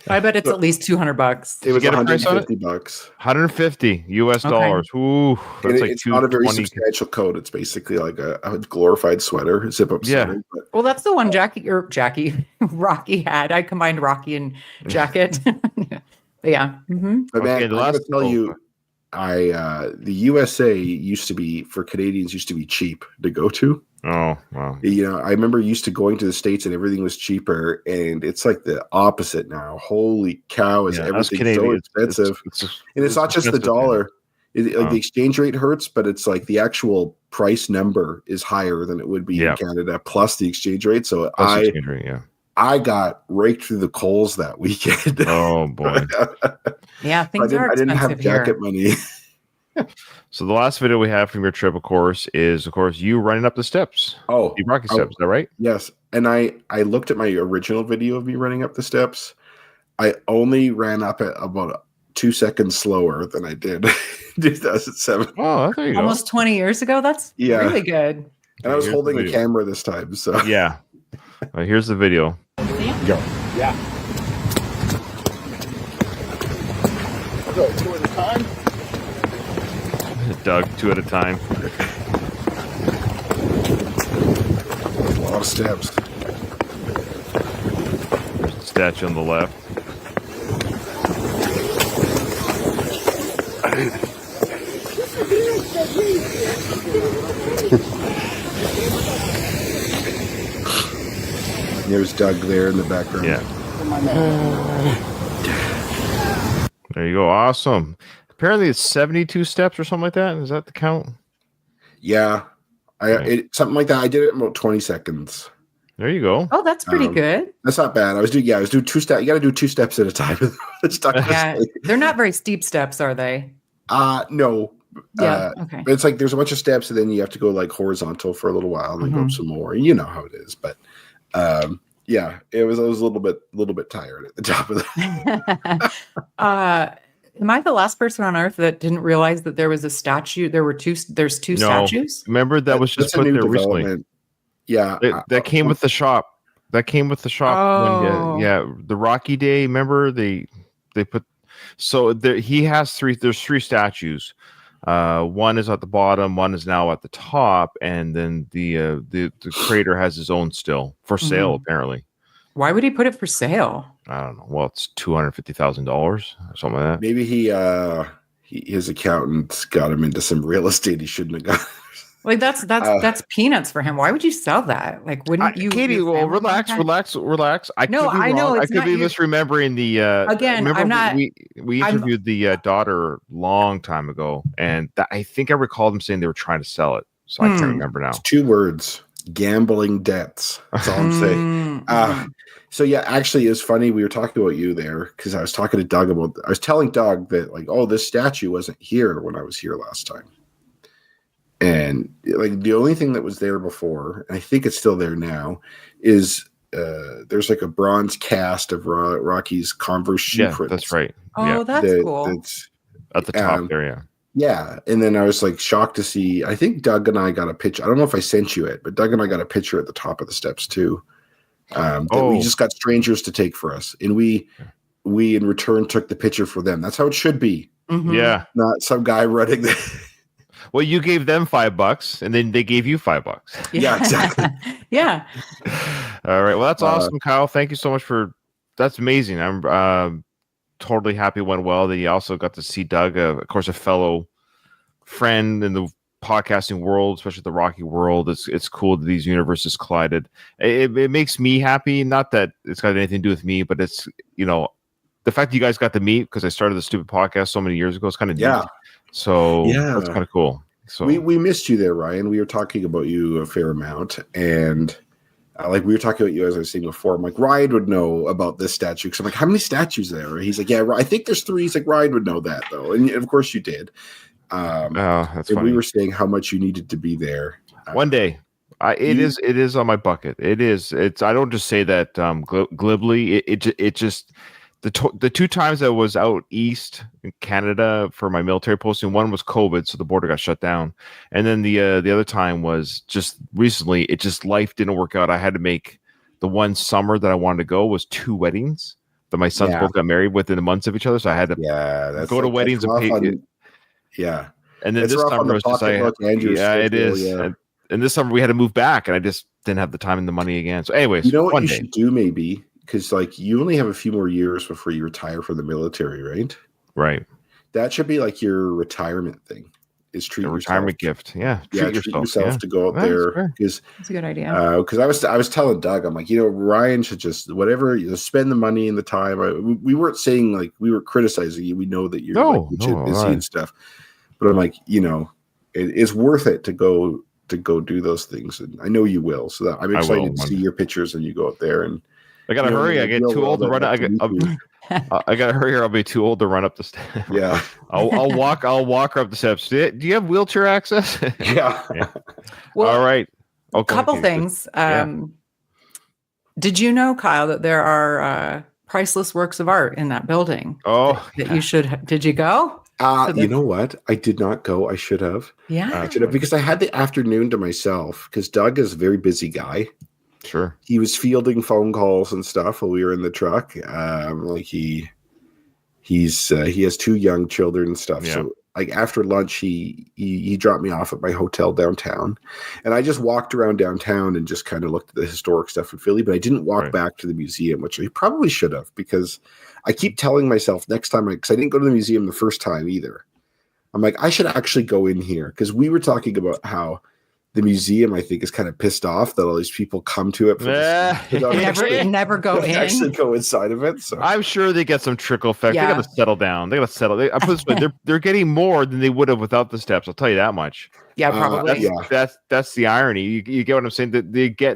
I bet it's at least $200. It was get a price on it? $150. $150 US dollars. Ooh, that's like it's not a very substantial coat. It's basically like a glorified sweater, zip up sweater. But. Well, that's the one Rocky had. I combined Rocky and jacket. Yeah. Mm-hmm. But man, I gotta tell you, the USA used to be, for Canadians, used to be cheap to go to. Oh, wow. I remember used to going to the States and everything was cheaper, and it's like the opposite now. Holy cow, is everything so expensive. And it's not just the dollar. The exchange rate hurts, but it's like the actual price number is higher than it would be in Canada, plus the exchange rate. So I got raked through the coals that weekend. Oh, boy. Yeah, things are expensive. I didn't have jacket money. So the last video we have from your trip, of course, is you running up the steps. Oh, the Rocky steps. Is that right? Yes. And I looked at my original video of me running up the steps. I only ran up at about 2 seconds slower than I did in 2007. Oh, there you go. Almost 20 years ago. That's really good. And I was holding a camera this time. So yeah. Here's the video. Go. Yeah. Go 2 at a time. Doug, 2 at a time. lot of steps. There's the statue on the left. There's Doug there in the background. Yeah. There you go. Awesome. Apparently it's 72 steps or something like that. Is that the count? Yeah. Something like that. I did it in about 20 seconds. There you go. Oh, that's pretty good. That's not bad. I was doing 2 steps. You got to do 2 steps at a time. Yeah, they're not very steep steps, are they? No. Yeah. Okay. It's like there's a bunch of steps, and then you have to go like horizontal for a little while, and then go up some more. And you know how it is. But yeah, I was a little bit tired at the top of that. Am I the last person on earth that didn't realize that there was a statue? There's two statues. Remember that was just put there recently. Yeah, that came with the shop. That came with the shop. Oh. The Rocky Day. Remember they put. So he has 3. There's 3 statues. One is at the bottom. One is now at the top, and then the creator has his own still for sale. Apparently. Why would he put it for sale? I don't know. Well, it's $250,000 or something like that. Maybe his accountants got him into some real estate he shouldn't have got. Like that's peanuts for him. Why would you sell that? Like, wouldn't you? Katie, well, relax. I know. I could be misremembering the. Again, I'm not. We interviewed the daughter long time ago, and I think I recall them saying they were trying to sell it. So I can't remember now. It's 2 words: gambling debts. That's all I'm saying. So yeah, actually, it's funny. We were talking about you there because I was talking to Doug about. I was telling Doug that like, oh, this statue wasn't here when I was here last time. And like the only thing that was there before, and I think it's still there now, is there's like a bronze cast of Rocky's Converse shoe prints. That's right. Oh, that's cool. That's at the top there, yeah. Yeah, and then I was like shocked to see. I think Doug and I got a picture. I don't know if I sent you it, but Doug and I got a picture at the top of the steps too. That we just got strangers to take for us, and we in return took the picture for them. That's how it should be. Mm-hmm. Yeah, not some guy running the. Well, you gave them $5, and then they gave you $5. Yeah, exactly. Yeah. All right. Well, that's awesome, Kyle. Thank you so much that's amazing. I'm totally happy it went well. That you also got to see Doug, of course, a fellow friend in the podcasting world, especially the Rocky world. It's cool that these universes collided. It makes me happy. Not that it's got anything to do with me, but it's, the fact that you guys got to meet because I started the stupid podcast so many years ago. It's kind of neat. So that's kind of cool. So we missed you there, Ryan. We were talking about you a fair amount, and like we were talking about you as I was saying before. I'm like, Ryan would know about this statue because I'm like, how many statues are there? He's like, yeah, I think there's 3. He's like, Ryan would know that though, and of course you did. That's funny. We were saying how much you needed to be there. One day, it is on my bucket. It is. It's. I don't just say that glibly. It just. The 2 times I was out east in Canada for my military posting, one was COVID, so the border got shut down, and then the other time was just recently. It just life didn't work out. I had to make the one summer that I wanted to go was 2 weddings that my sons both got married within the months of each other, so I had to go to weddings and pay. And then this summer was just it is. Yeah. And this summer we had to move back, and I just didn't have the time and the money again. So, anyways, you know what you should do maybe. Because like you only have a few more years before you retire from the military, right? Right. That should be like your retirement thing. Is treat retirement gift. Yeah. Treat yourself to go out there. Because that's a good idea. Because I was telling Doug, I'm like, Ryan should just whatever spend the money and the time. We weren't saying like we were criticizing you. We know that you're busy and stuff. But I'm like, it's worth it to go do those things, and I know you will. So that I'm excited to see your pictures and you go out there and. I gotta hurry. I get too old to run. I gotta hurry, or I'll be too old to run up the steps. Yeah, I'll walk her up the steps. Do you have wheelchair access? Yeah. Well, all right. A couple things. Did you know, Kyle, that there are priceless works of art in that building? Oh, that you should. Did you go? You know what? I did not go. I should have. Yeah, I should have because I had the afternoon to myself. Because Doug is a very busy guy. Sure. He was fielding phone calls and stuff while we were in the truck. He has 2 young children and stuff. Yeah. So like after lunch, he dropped me off at my hotel downtown, and I just walked around downtown and just kind of looked at the historic stuff in Philly, but I didn't walk back to the museum, which I probably should have, because I keep telling myself next time, because I didn't go to the museum the first time either. I'm like, I should actually go in here, because we were talking about how the museum, I think, is kind of pissed off that all these people come to it. Never go in. Actually go inside of it. So I'm sure they get some trickle effect. Yeah. They got to settle down. They got to settle. I put this way, they're getting more than they would have without the steps. I'll tell you that much. Yeah, probably. That's the irony. You get what I'm saying? That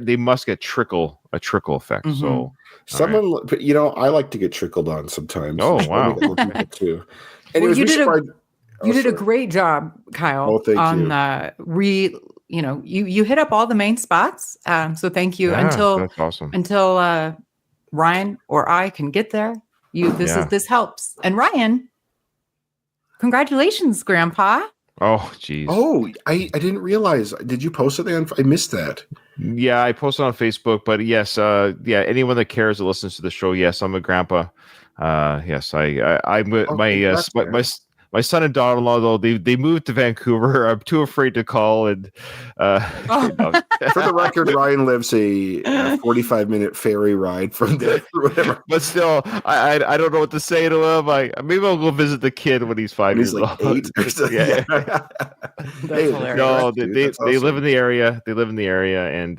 they must get a trickle effect. Mm-hmm. So someone, you know, I like to get trickled on sometimes. Oh wow, too. Well, you did a great job, Kyle. Oh, thank you. You hit up all the main spots. So thank you. That's awesome. Until Ryan or I can get there. This helps. And Ryan, congratulations, Grandpa. Oh, geez. Oh, I didn't realize. Did you post it there? I missed that. Yeah, I posted on Facebook, but yes, anyone that cares that listens to the show, yes, I'm a grandpa. Yes, my son and daughter-in-law, though, they moved to Vancouver. I'm too afraid to call. And for the record, Ryan lives a 45-minute ferry ride from there. Whatever. But still, I don't know what to say to him. Maybe I'll go visit the kid when he's 5 years like old. 8 or something. Yeah. That's hilarious. No, they live in the area. They live in the area, and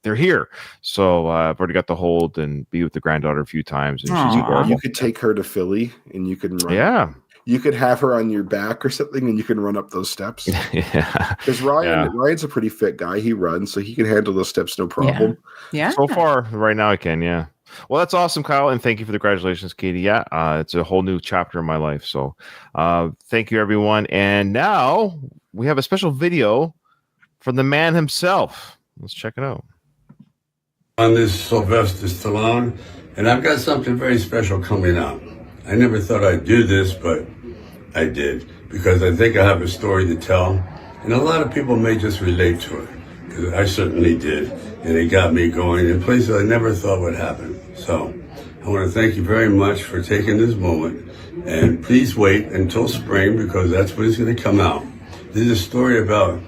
they're here. So I've already got to hold and be with the granddaughter a few times, and she's adorable. You could take her to Philly, and you can run. Yeah. You could have her on your back or something, and you can run up those steps. Yeah. Because Ryan's a pretty fit guy. He runs, so he can handle those steps no problem. Yeah. So far, right now, I can. Yeah. Well, that's awesome, Kyle, and thank you for the congratulations, Katie. Yeah, it's a whole new chapter in my life. So, thank you, everyone. And now we have a special video from the man himself. Let's check it out. On this Sylvester Stallone, and I've got something very special coming out. I never thought I'd do this, but I did, because I think I have a story to tell, and a lot of people may just relate to it, because I certainly did, and it got me going in places I never thought would happen. So I want to thank you very much for taking this moment, and please wait until spring, because that's when it's going to come out. This is a story about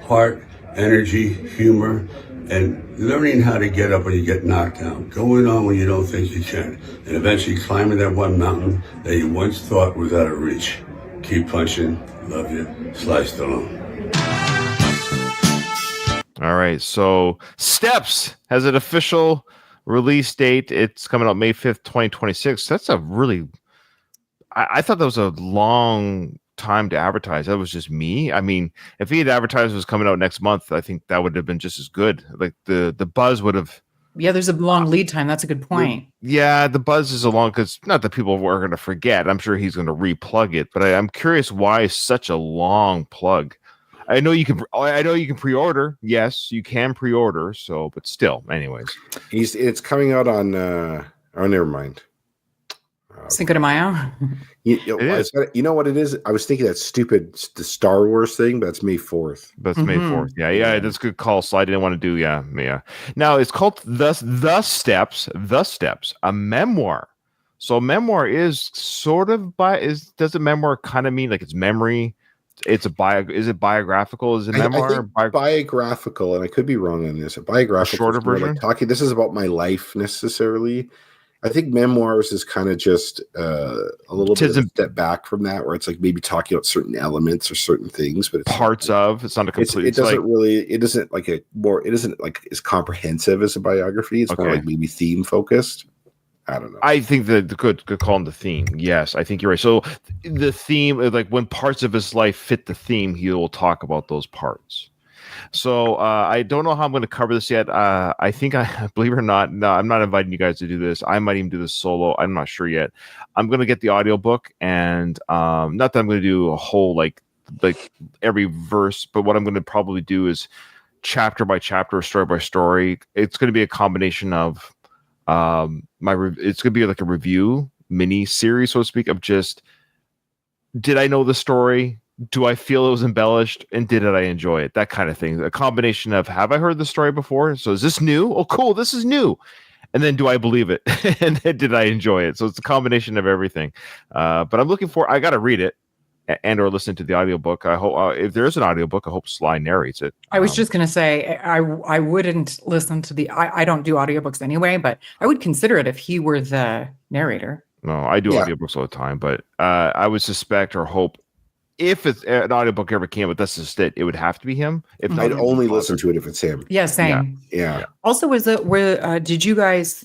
heart, energy, humor, and learning how to get up when you get knocked down, going on when you don't think you can, and eventually climbing that one mountain that you once thought was out of reach. Keep punching. Love you. Sly Stallone. All right. So Steps has an official release date. It's coming out May 5th, 2026. That's a really... I thought that was a long time to advertise. That was just me. I mean, if he had advertised it was coming out next month, I think that would have been just as good. Like the buzz would have. Yeah, there's a long lead time. That's a good point. Yeah, the buzz is a long, because not that people are going to forget. I'm sure he's going to replug it, but I'm curious why such a long plug. I know you can pre-order. Yes, you can pre-order. So, but still, anyways, it's coming out on. Oh, never mind. Cinco de Mayo. You know what it is? I was thinking the Star Wars thing, but that's May 4th. That's May 4th. Yeah, that's a good call. So I didn't want to do. Yeah. Now it's called the Steps, a memoir. So a memoir is sort of does a memoir kind of mean like it's memory? It's is it biographical? Is it memoir? I think biographical, and I could be wrong on this. A biographical, shorter version. Like talking. This is about my life necessarily. I think memoirs is kind of just a little bit of a step back from that, where it's like maybe talking about certain elements or certain things, but it's parts of. It's not a complete. It isn't like as comprehensive as a biography. It's more like maybe theme focused. I don't know. I think the good call on the theme. Yes, I think you're right. So the theme, like when parts of his life fit the theme, he will talk about those parts. So I don't know how I'm going to cover this yet. I think believe it or not, no, I'm not inviting you guys to do this. I might even do this solo. I'm not sure yet. I'm going to get the audiobook, and not that I'm going to do a whole like every verse, but what I'm going to probably do is chapter by chapter, story by story. It's going to be a combination of it's going to be like a review mini series, so to speak, of just, did I know the story? Do I feel it was embellished, and did I enjoy it? That kind of thing. A combination of, have I heard the story before? So is this new? Oh, cool. This is new. And then do I believe it? And then did I enjoy it? So it's a combination of everything. But I'm looking for, I got to read it and or listen to the audiobook. I hope if there is an audiobook, I hope Sly narrates it. I was just going to say, I wouldn't listen to I don't do audiobooks anyway, but I would consider it if he were the narrator. No, I do audiobooks all the time, but I would suspect or hope if it's an audiobook ever came, but that's just it would have to be him. If not, I'd only listen to it if it's him. Yeah, same. Yeah. Also, did you guys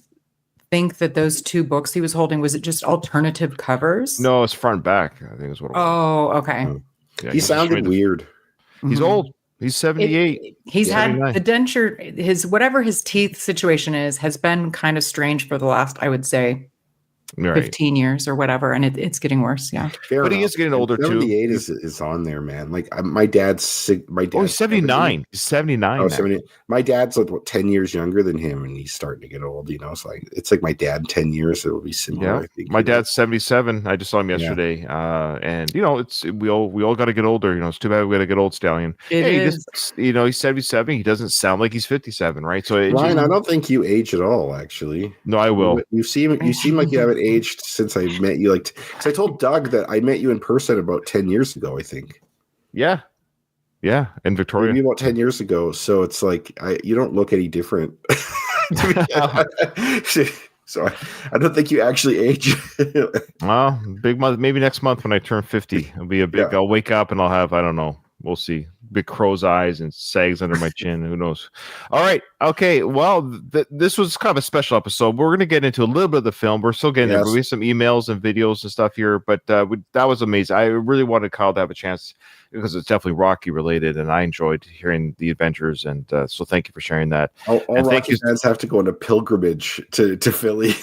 think that those two books he was holding, was it just alternative covers? No, it's front and back, I think is what it was. Oh, okay. Yeah, He sounded weird. He's old. He's 78. He's had 79. the denture, whatever his teeth situation is, has been kind of strange for the last, I would say, Right. 15 years or whatever, and it's getting worse. Yeah. Fair But he enough. is getting older, too. 78 is on there, man. Like my dad's Oh, he's 79. He's 79. Oh, now. 70. My dad's like 10 years younger than him, and he's starting to get old. So it's like my dad 10 years. It'll be similar. Yeah, I think. my dad's 77. I just saw him yesterday, and it's we all got to get older. It's too bad we got to get old, Stallion. It is. He's 77. He doesn't sound like he's 57, right? So Ryan, I don't think you age at all. Actually, no, I will. You seem like you haven't aged since I met you. Like, because I told Doug that I met you in person about 10 years ago. I think. Yeah, in Victoria. Maybe about 10 years ago. So it's like you don't look any different. So I don't think you actually age. Well, big month. Maybe next month when I turn 50, it'll be a big. I'll wake up and I'll have, I don't know. We'll see. Big crow's eyes and sags under my chin. Who knows? All right. Okay. Well, this was kind of a special episode. We're going to get into a little bit of the film. We're still getting there. We have some emails and videos and stuff here, but that was amazing. I really wanted Kyle to have a chance because it's definitely Rocky related, and I enjoyed hearing the adventures. And so thank you for sharing that. All Rocky fans have to go on a pilgrimage to Philly.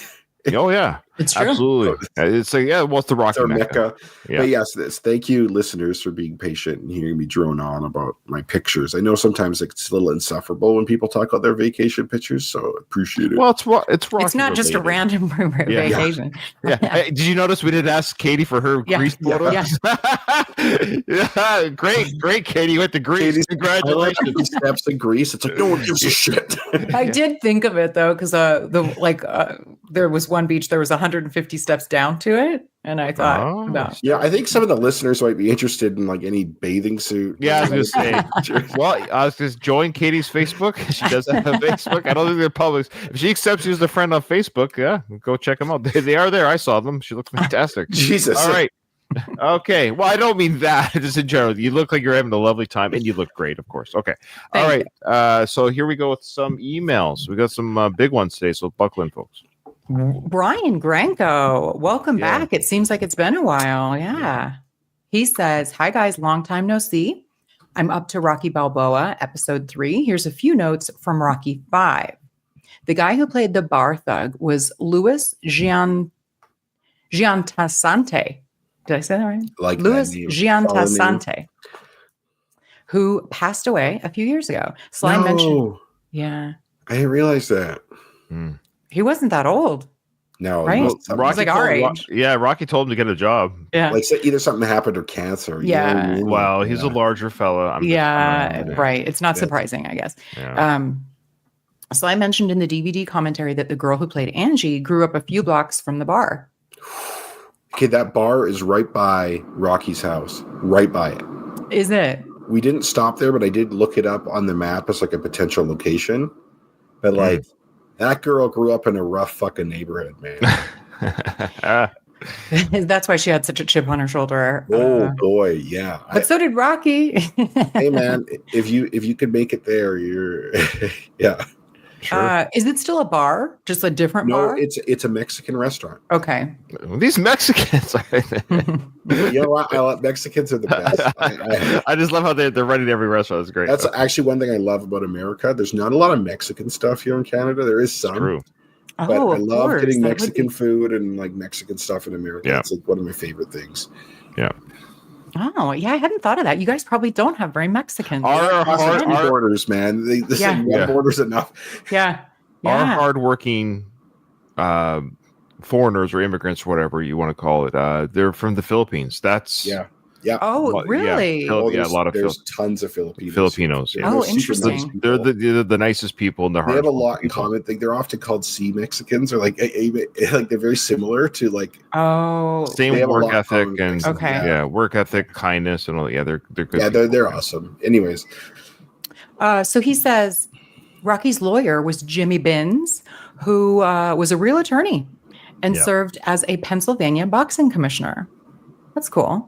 Oh yeah, it's true. Absolutely. It's like what's the Rocky Mecca? Yeah. But yes, thank you, listeners, for being patient and hearing me drone on about my pictures. I know sometimes it's a little insufferable when people talk about their vacation pictures, so I appreciate it. Well, it's Rocky. It's not just a random vacation. Yeah. Hey, did you notice we didn't ask Katie for her Greece photos? Yeah. Great, Katie. You went to Greece. Congratulations. Steps in Greece. It's like no one gives a shit. I did think of it though, because there was one beach, there was 150 steps down to it, and I thought about. Yeah, I think some of the listeners might be interested in like any bathing suit. Yeah, I was going to say. Well, I was just join Katie's Facebook. She does have a Facebook. I don't think they're public. If she accepts you as a friend on Facebook, yeah, go check them out. They are there. I saw them. She looked fantastic. Jesus. All right. Okay. Well, I don't mean that. Just in general, you look like you're having a lovely time, and you look great, of course. Okay. All right. So here we go with some emails. We got some big ones today. So buckle in, folks. Brian Granco, welcome back. It seems like it's been a while. Yeah. He says, "Hi guys, long time no see. I'm up to Rocky Balboa, episode 3. Here's a few notes from Rocky 5. The guy who played the bar thug was Louis Giantassante. Did I say that right? Like Louis Giantassante, who passed away a few years ago. Sly mentioned. Yeah. I didn't realize that. He wasn't that old. No, right? He's like our age. Rocky told him to get a job. Yeah, like either something happened or cancer. Yeah. You know what I mean? Well, he's a larger fella. Right. It's not surprising, I guess. Yeah. Sly mentioned in the DVD commentary that the girl who played Angie grew up a few blocks from the bar. Okay, that bar is right by Rocky's house. Right by it. Is it? We didn't stop there, but I did look it up on the map as like a potential location. But like. That girl grew up in a rough fucking neighborhood, man. That's why she had such a chip on her shoulder. Oh boy, yeah. But so did Rocky. Hey man, if you could make it there, you're yeah. Sure. Is it still a bar? Just a different bar? No, it's a Mexican restaurant. Okay. These Mexicans. You know what? Mexicans are the best. I just love how they're running every restaurant. It's great. That's actually one thing I love about America. There's not a lot of Mexican stuff here in Canada. There is some. True. But I love getting Mexican food and like Mexican stuff in America. Yeah. It's like one of my favorite things. Yeah. Oh, yeah, I hadn't thought of that. You guys probably don't have very Mexicans. Our borders, man. One border's enough. Yeah. Our hardworking foreigners or immigrants, whatever you want to call it, they're from the Philippines. That's Yeah. Oh, really? Yeah, Oh, a lot of there's tons of Filipinos. Filipinos, yeah. Oh, They're super nice interesting. people. They're the nicest people in their They heart. have a lot in common. They're often called sea Mexicans, or like they're very similar to like. Oh, Same They have a work lot in ethic common, and Mexicans, Okay. work ethic, kindness, and all. Yeah, they're good. Yeah, people. they're awesome. Anyways, so he says Rocky's lawyer was Jimmy Binns, who was a real attorney and Yeah. served as a Pennsylvania boxing commissioner. That's cool.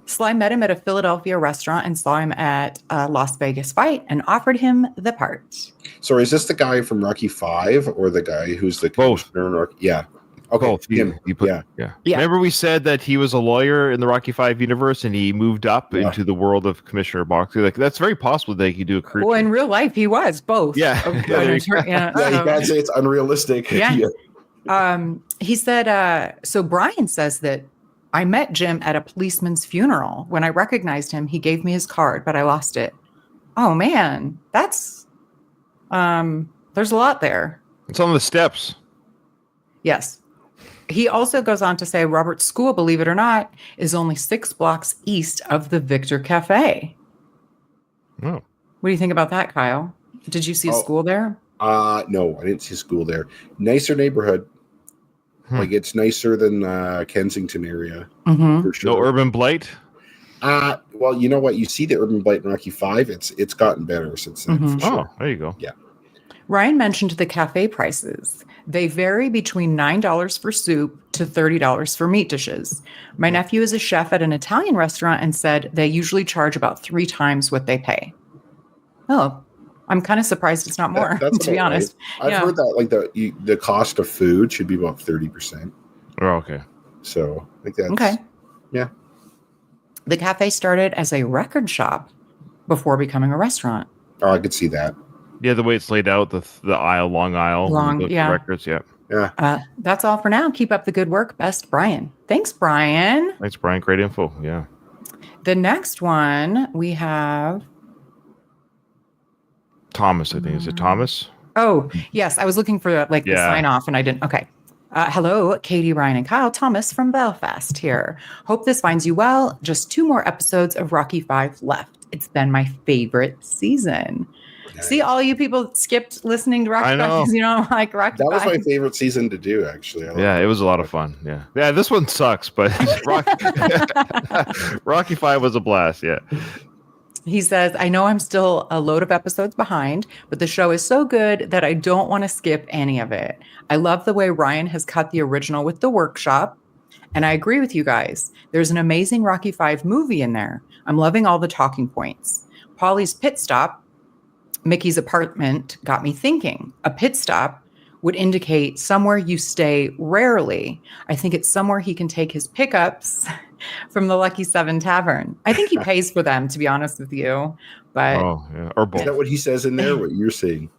Sly met him at a Philadelphia restaurant and saw him at a Las Vegas fight and offered him the part. so is this the guy from Rocky 5 or the guy who's the Both. commissioner in Rocky? Yeah. Okay. Both. Him. Yeah. Yeah. Remember we said that he was a lawyer in the Rocky 5 universe and he moved up into the world of commissioner of boxing. Like that's very possible that he could do a career. Well, in real life, he was both. Yeah. Yeah, Yeah, you can't say it's unrealistic. Yeah. He said, so Brian says that I met Jim at a policeman's funeral. When I recognized him, he gave me his card, but I lost it. Oh man, that's there's a lot there. It's on the steps. Yes. He also goes on to say Robert's school, believe it or not, is only 6 blocks east of the Victor Cafe. Oh. What do you think about that, Kyle? Did you see a school there? No, I didn't see school there. Nicer neighborhood. Like it's nicer than Kensington area for sure. No urban blight. Well, you know what? You see the urban blight in Rocky 5. It's gotten better since then. For sure. Oh, there you go. Yeah. Ryan mentioned the cafe prices. They vary between $9 for soup to $30 for meat dishes. My nephew is a chef at an Italian restaurant and said they usually charge about 3 times what they pay. Oh, I'm kind of surprised it's not more, That's to be about honest. right. I've heard that like the cost of food should be about 30%. Oh, okay. So I think that's Okay. Yeah. The cafe started as a record shop before becoming a restaurant. Oh, I could see that. Yeah, the way it's laid out, the aisle, long aisle, Long, the yeah. records. Yeah. Yeah. That's all for now. Keep up the good work. Best, Brian. Thanks, Brian. Thanks, Brian. Great info. Yeah. The next one we have. Thomas, I think. Is it Thomas? Oh, yes. I was looking for the sign off and I didn't. Okay. Hello, Katie, Ryan, and Kyle. Thomas from Belfast here. Hope this finds you well. Just 2 more episodes of Rocky 5 left. It's been my favorite season. Nice. See, all you people skipped listening to Rocky 5 because you don't like Rocky 5. That was my favorite season to do, actually. Yeah, it was a lot of fun. Yeah. Yeah, this one sucks, but Rocky 5 was a blast. Yeah. He says, I know I'm still a load of episodes behind, but the show is so good that I don't want to skip any of it. I love the way Ryan has cut the original with the workshop. And I agree with you guys. There's an amazing Rocky 5 movie in there. I'm loving all the talking points. Paulie's pit stop, Mickey's apartment, got me thinking. A pit stop would indicate somewhere you stay rarely. I think it's somewhere he can take his pickups from the Lucky 7 Tavern. I think he pays for them, to be honest with you. But or both. Is that what he says in there? What you're saying?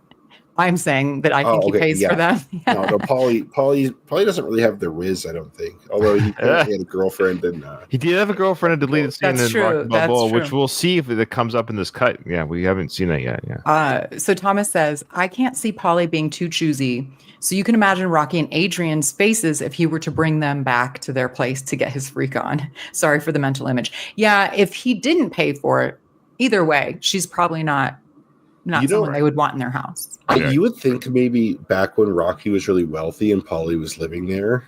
I'm saying that I think he pays for them. No, Paulie doesn't really have the riz, I don't think. Although he had a girlfriend and he did have a girlfriend, a deleted scene in Rocky Balboa, which we'll see if it comes up in this cut. Yeah, we haven't seen that yet. Yeah. So Thomas says, I can't see Paulie being too choosy. So you can imagine Rocky and Adrian's faces if he were to bring them back to their place to get his freak on. Sorry for the mental image. Yeah, if he didn't pay for it, either way, she's probably not someone they would want in their house. You would think maybe back when Rocky was really wealthy and Paulie was living there,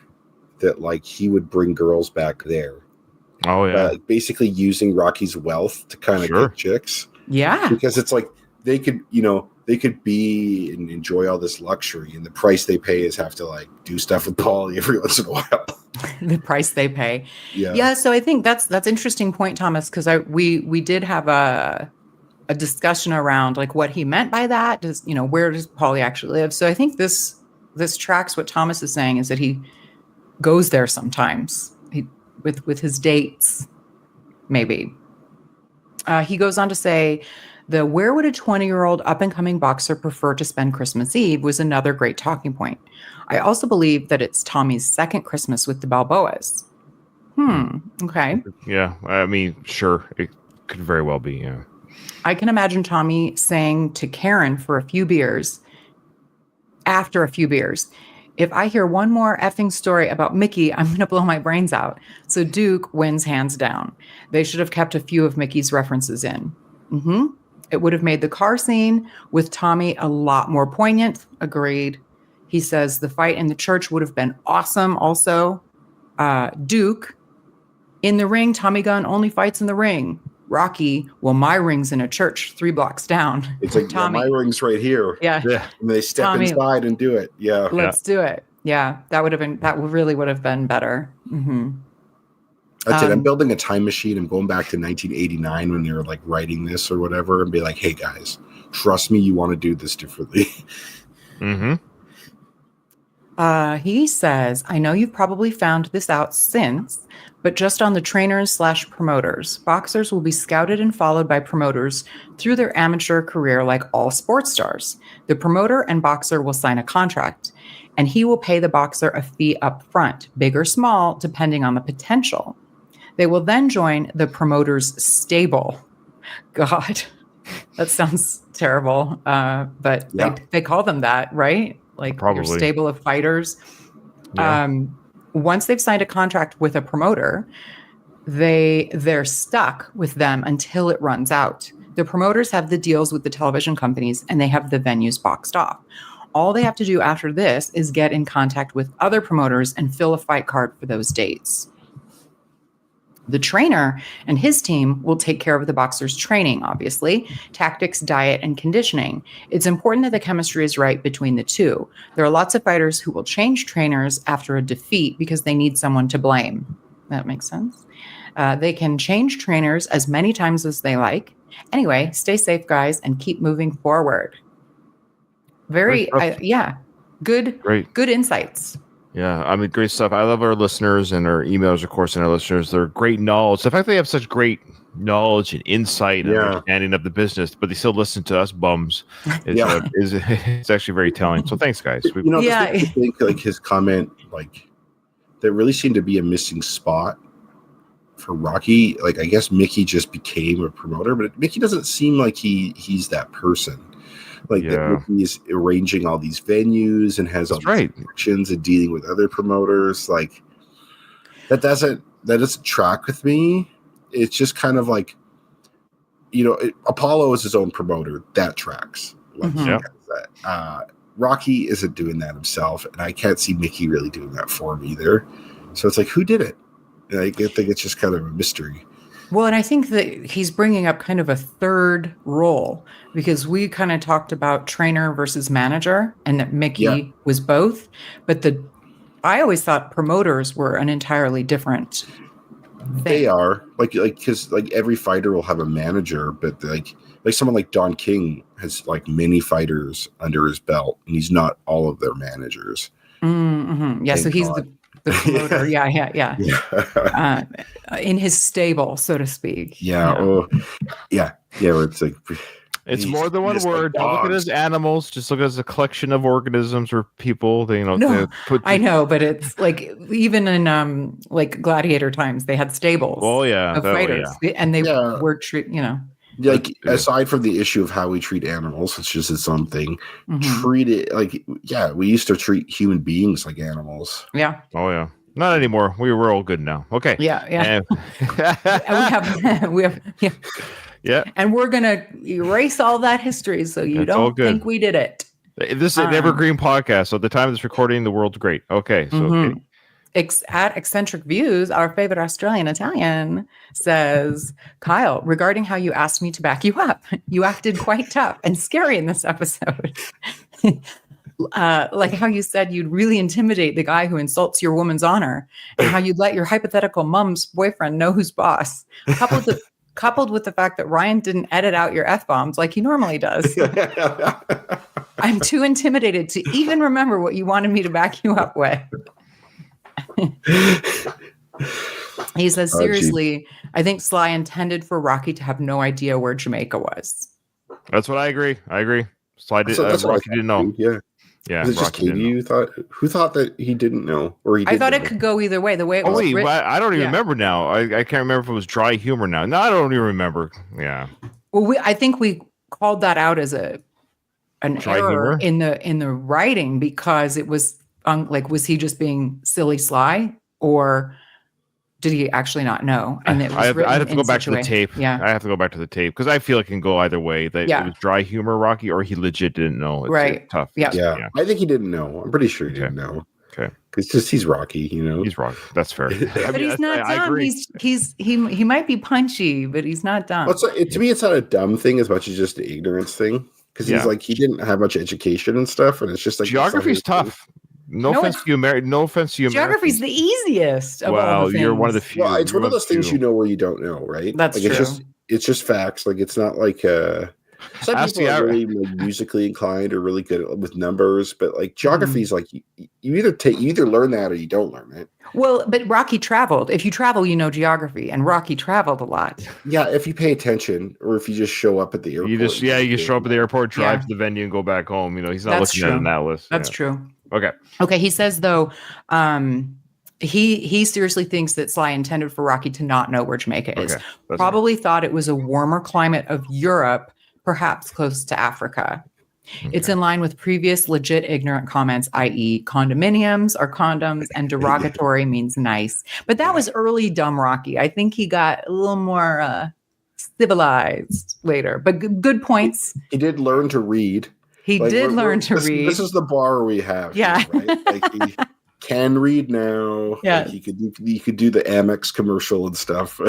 that like he would bring girls back there. Oh yeah, basically using Rocky's wealth to kind of get chicks. Yeah, because it's like they could be and enjoy all this luxury, and the price they pay is have to like do stuff with Paulie every once in a while. The price they pay. Yeah. So I think that's interesting point, Thomas, because we did have a discussion around like what he meant by that. Does where does Paulie actually live? So I think this tracks what Thomas is saying, is that he goes there sometimes with his dates, maybe. He goes on to say, where would a 20-year-old up-and-coming boxer prefer to spend Christmas Eve was another great talking point. I also believe that it's Tommy's second Christmas with the Balboas. Okay. Yeah, I mean, sure, it could very well be, yeah. I can imagine Tommy saying to Karen after a few beers, If I hear one more effing story about Mickey, I'm going to blow my brains out. So Duke wins hands down. They should have kept a few of Mickey's references in. It would have made the car scene with Tommy a lot more poignant. Agreed. He says the fight in the church would have been awesome. Also, Duke, in the ring, Tommy Gunn only fights in the ring. Rocky, well, my ring's in a church 3 blocks down. It's like, Tommy, my ring's right here. Yeah. And they step Tommy, inside and do it. Yeah. Let's do it. Yeah. That really would have been better. That's it. I'm building a time machine. I'm going back to 1989 when they were like writing this or whatever and be like, hey guys, trust me, you want to do this differently. He says, I know you've probably found this out since, but just on the trainers/promoters, boxers will be scouted and followed by promoters through their amateur career like all sports stars. The promoter and boxer will sign a contract, and he will pay the boxer a fee up front, big or small, depending on the potential. They will then join the promoter's stable. God, that sounds terrible, but they call them that, right? Like your stable of fighters. Yeah. Once they've signed a contract with a promoter, they're stuck with them until it runs out. The promoters have the deals with the television companies and they have the venues boxed off. All they have to do after this is get in contact with other promoters and fill a fight card for those dates. The trainer and his team will take care of the boxer's training, obviously, tactics, diet, and conditioning. It's important that the chemistry is right between the two. There are lots of fighters who will change trainers after a defeat because they need someone to blame. That makes sense. They can change trainers as many times as they like. Anyway, stay safe, guys, and keep moving forward. Good insights. Yeah, I mean, great stuff. I love our listeners and our emails, of course, and our listeners. They're great knowledge. The fact they have such great knowledge and insight and understanding of the business, but they still listen to us bums is it's actually very telling. So thanks, guys. I think like his comment, like there really seemed to be a missing spot for Rocky. Like I guess Mickey just became a promoter, but Mickey doesn't seem like he's that person. Like that he's arranging all these venues and has all these connections and dealing with other promoters. Like that doesn't track with me. It's just kind of like, Apollo is his own promoter. That tracks. Like Rocky isn't doing that himself, and I can't see Mickey really doing that for him either. So it's like, who did it? And I think it's just kind of a mystery. Well, and I think that he's bringing up kind of a third role because we kind of talked about trainer versus manager and that Mickey was both. But I always thought promoters were an entirely different thing. They are because every fighter will have a manager, but like someone like Don King has like many fighters under his belt and he's not all of their managers. Mm-hmm. Yeah. So he's the promoter, in his stable, so to speak. Where it's like it's more than one word. Don't look at it as animals. Just look at it as a collection of organisms or people. I know, but it's like even in like gladiator times, they had stables. Of fighters, and they were Like aside from the issue of how we treat animals, it's just its own thing. Treat it like we used to treat human beings like animals. Yeah. Oh yeah. Not anymore. We're all good now. Okay. Yeah. And we have. Yeah. And we're gonna erase all that history so you don't think we did it. This is an evergreen podcast. So at the time of this recording, the world's great. Okay. So at Eccentric Views, our favorite Australian Italian says, Kyle, regarding how you asked me to back you up, you acted quite tough and scary in this episode. Like how you said you'd really intimidate the guy who insults your woman's honor and how you'd let your hypothetical mom's boyfriend know who's boss. Coupled with the fact that Ryan didn't edit out your F-bombs like he normally does. I'm too intimidated to even remember what you wanted me to back you up with. He says, seriously, I think Sly intended for Rocky to have no idea where Jamaica was. That's what I agree. Sly Rocky didn't know. Yeah. Was it just Katie who thought that he didn't know? Or I thought it could go either way. The way it was written. I don't even remember now. I can't remember if it was dry humor now. No, I don't even remember. Yeah. Well, I think we called that out as an dry error humor? in the writing because it was like, was he just being silly sly, or did he actually not know? And it was I'd have to go back to the tape. Yeah, I have to go back to the tape because I feel it can go either way. That it was dry humor, Rocky, or he legit didn't know. It's tough. Yeah. I think he didn't know. I'm pretty sure he didn't know. Okay, because he's Rocky, you know. He's Rocky. That's fair. But he's not dumb. He might be punchy, but he's not dumb. Well, to me, it's not a dumb thing as much as just the ignorance thing. Because he's like, he didn't have much education and stuff, and it's just like geography's tough. No offense to you, Mary. No offense to you. Geography's the easiest. Of all the things. You're one of the few. Well, it's one of those things you know where you don't know, right? That's like, true. It's just facts. Like, it's not like some people are really like musically inclined or really good with numbers, but like geography is like you either learn that or you don't learn it. Well, but Rocky traveled. If you travel, you know geography, and Rocky traveled a lot. Yeah, if you pay attention, or if you just show up at the airport. You show up at the airport, drive to the venue, and go back home. You know, he's not looking at an atlas. That's true. Okay. He says though, he seriously thinks that Sly intended for Rocky to not know where Jamaica is. Probably thought it was a warmer climate of Europe, perhaps close to Africa. Okay. It's in line with previous legit ignorant comments, i.e. condominiums are condoms and derogatory means nice. But that was early dumb Rocky. I think he got a little more civilized later. But good points. He did learn to read. He did learn to read. This is the bar we have. Yeah. Here, right? Like he can read now. Yeah. Like he could do the Amex commercial and stuff.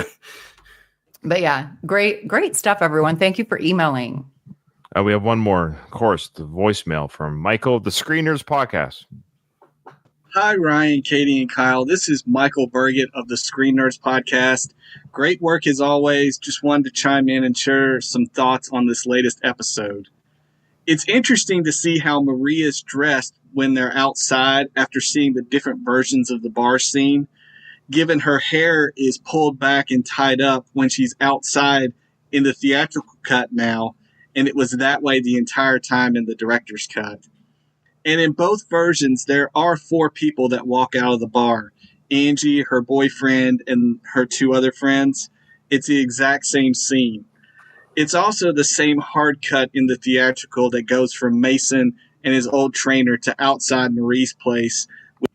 But yeah, great stuff, everyone. Thank you for emailing. We have one more, of course, the voicemail from Michael of the Screeners Podcast. Hi, Ryan, Katie, and Kyle. This is Michael Burgett of the Screeners Podcast. Great work as always. Just wanted to chime in and share some thoughts on this latest episode. It's interesting to see how Maria's dressed when they're outside after seeing the different versions of the bar scene, given her hair is pulled back and tied up when she's outside in the theatrical cut now, and it was that way the entire time in the director's cut. And in both versions, there are 4 people that walk out of the bar. Angie, her boyfriend, and her 2 other friends. It's the exact same scene. It's also the same hard cut in the theatrical that goes from Mason and his old trainer to outside Marie's place.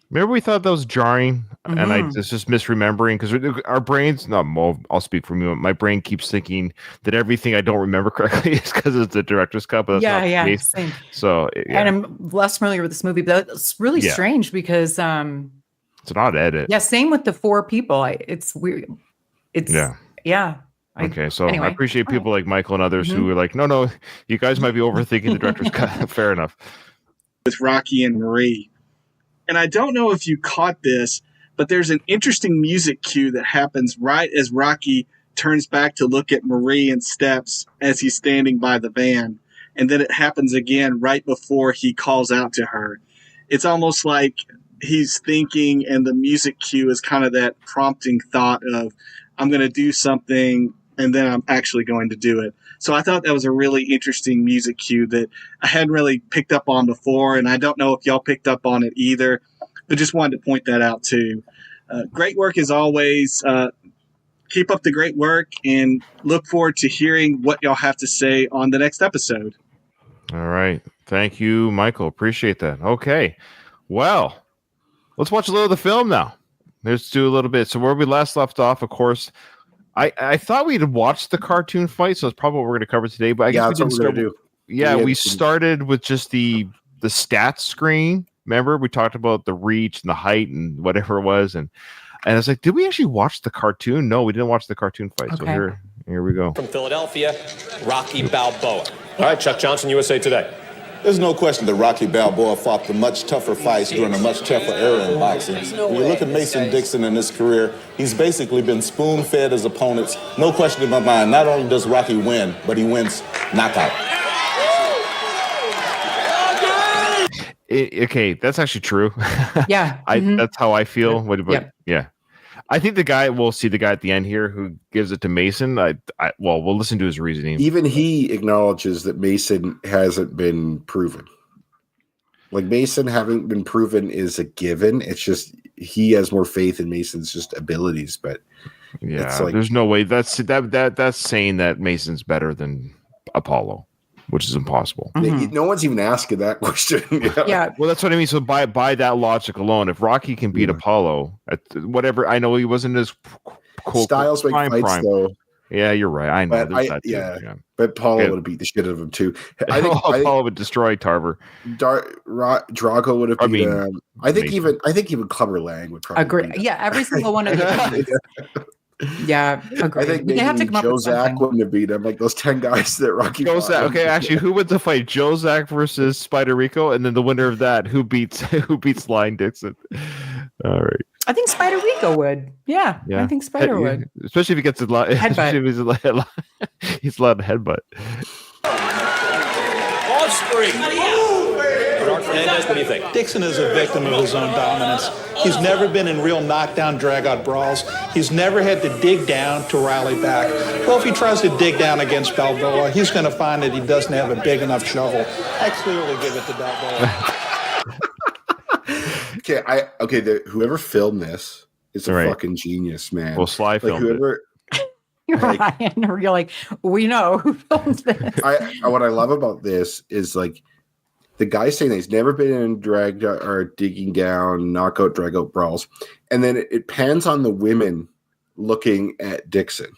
Remember, we thought that was jarring, and I was just misremembering because our brains. I'll speak for me. My brain keeps thinking that everything I don't remember correctly is because it's the director's cut. But that's not the case. Same. So, and I'm less familiar with this movie, but it's really strange because it's an odd edit. Yeah, same with the 4 people. It's weird. Okay, so anyway, I appreciate people like Michael and others who are like, no, you guys might be overthinking the director's cut. Fair enough. With Rocky and Marie. And I don't know if you caught this, but there's an interesting music cue that happens right as Rocky turns back to look at Marie and steps as he's standing by the van. And then it happens again right before he calls out to her. It's almost like he's thinking, and the music cue is kind of that prompting thought of, I'm going to do something, and then I'm actually going to do it. So I thought that was a really interesting music cue that I hadn't really picked up on before, and I don't know if y'all picked up on it either, but just wanted to point that out too. Great work as always. Keep up the great work, and look forward to hearing what y'all have to say on the next episode. All right. Thank you, Michael. Appreciate that. Okay. Well, let's watch a little of the film now. Let's do a little bit. So where we last left off, of course, I thought we'd watched the cartoon fight, so it's probably what we're going to cover today. But I guess that's what we're going to do. Yeah, we started with just the stats screen. Remember, we talked about the reach and the height and whatever it was, and I was like, did we actually watch the cartoon? No, we didn't watch the cartoon fight. Okay. So here we go. From Philadelphia, Rocky Balboa. All right, Chuck Johnson, USA Today. There's no question that Rocky Balboa fought the much tougher fights during a much tougher era in boxing. When you look at Mason Dixon in his career, he's basically been spoon-fed his opponents. No question in my mind, not only does Rocky win, but he wins knockout. Okay, that's actually true. Yeah. That's how I feel. But yeah. I think the guy, we'll see the guy at the end here who gives it to Mason. We'll listen to his reasoning. Even he acknowledges that Mason hasn't been proven. Like, Mason having been proven is a given. It's just he has more faith in Mason's just abilities. But yeah, there's no way that's saying that Mason's better than Apollo. which is impossible. No one's even asking that question. Yeah. Well, that's what I mean. So by that logic alone, if Rocky can beat Apollo at whatever, I know he wasn't as cool. Styles make fights though. Yeah, you're right. I know but Paulo would have beat the shit out of him too. I think Paulo would destroy Tarver. Drago would have beat him. I think even Clubber Lang would probably agree. Yeah, every single one of them. Yeah, agree. I think they have to come up Joe with something. Zack wouldn't have beat him. Like those 10 guys that Rocky. Joe Zack. Okay, actually, who wins the fight? Joe Zack versus Spider Rico, and then the winner of that, who beats Lion Dixon? All right. I think Spider Rico would. Yeah, I think Spider would. Especially if he gets a lot. Headbutt. He's allowed to headbutt. Offspring. Bernard Fernandez, what do you think? Dixon is a victim of his own dominance. He's never been in real knockdown, drag-out brawls. He's never had to dig down to rally back. Well, if he tries to dig down against Balboa, he's going to find that he doesn't have a big enough shovel. I clearly give it to Balboa. Whoever filmed this is a fucking genius, man. Well, Sly filmed it. Ryan, you're like, we know who filmed this. What I love about this is like the guy saying that he's never been in drag or digging down, knockout, drag out brawls, and then it pans on the women looking at Dixon,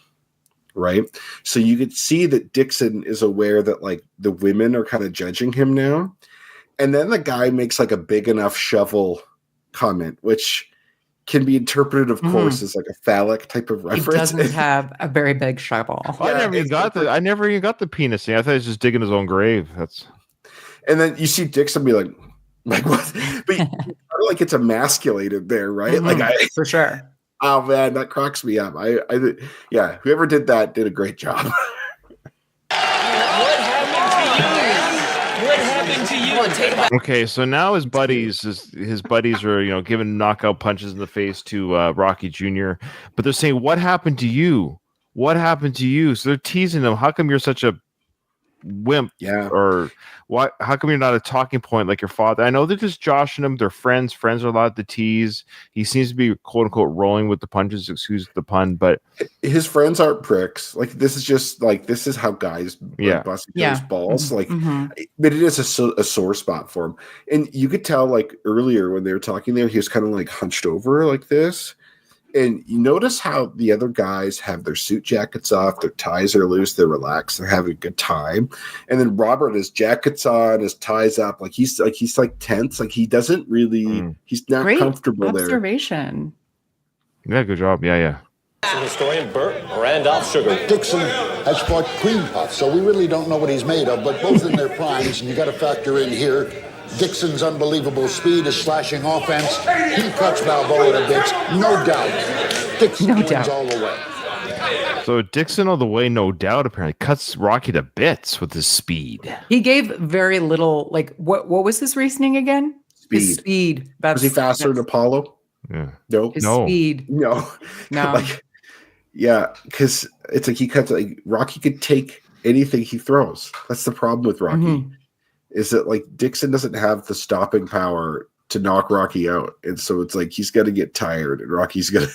right? So you could see that Dixon is aware that like the women are kind of judging him now, and then the guy makes like a big enough shovel comment, which can be interpreted, of course, as like a phallic type of reference. He doesn't have a very big shovel. I never even got the penis thing. I thought he was just digging his own grave. And then you see Dixon be like what? But like it's emasculated there, right? Mm-hmm. For sure. Oh man, that cracks me up. Whoever did that did a great job. Okay, so now his buddies are giving knockout punches in the face to Rocky Jr., but they're saying, "What happened to you? What happened to you?" So they're teasing him. How come you're such a wimp? Yeah. Or what? How come you're not a talking point like your father? I know they're just joshing him. They're friends. Friends are allowed to tease. He seems to be quote unquote rolling with the punches. Excuse the pun, but his friends aren't pricks. Like this is how guys bust those balls. But it is a sore spot for him. And you could tell like earlier when they were talking there, he was kind of like hunched over like this. And you notice how the other guys have their suit jackets off, their ties are loose, they're relaxed, they're having a good time. And then Robert, his jacket's on, his ties up, like he's tense, like he doesn't really, he's not Great comfortable observation. Yeah, good job. Yeah. Historian Burt Randolph Sugar. Dixon has fought cream puff, so we really don't know what he's made of, but both in their primes, and you got to factor in here Dixon's unbelievable speed, his slashing offense. He cuts Balboa to bits, no doubt. Dixon wins all the way. So Dixon all the way, no doubt, apparently cuts Rocky to bits with his speed. He gave very little, like, what was his reasoning again? His speed. Was he faster than Apollo? Yeah. No. His speed. No. Because it's like he cuts, like, Rocky could take anything he throws. That's the problem with Rocky. Mm-hmm. Is that like Dixon doesn't have the stopping power to knock Rocky out, and so it's like he's got to get tired, and Rocky's gonna.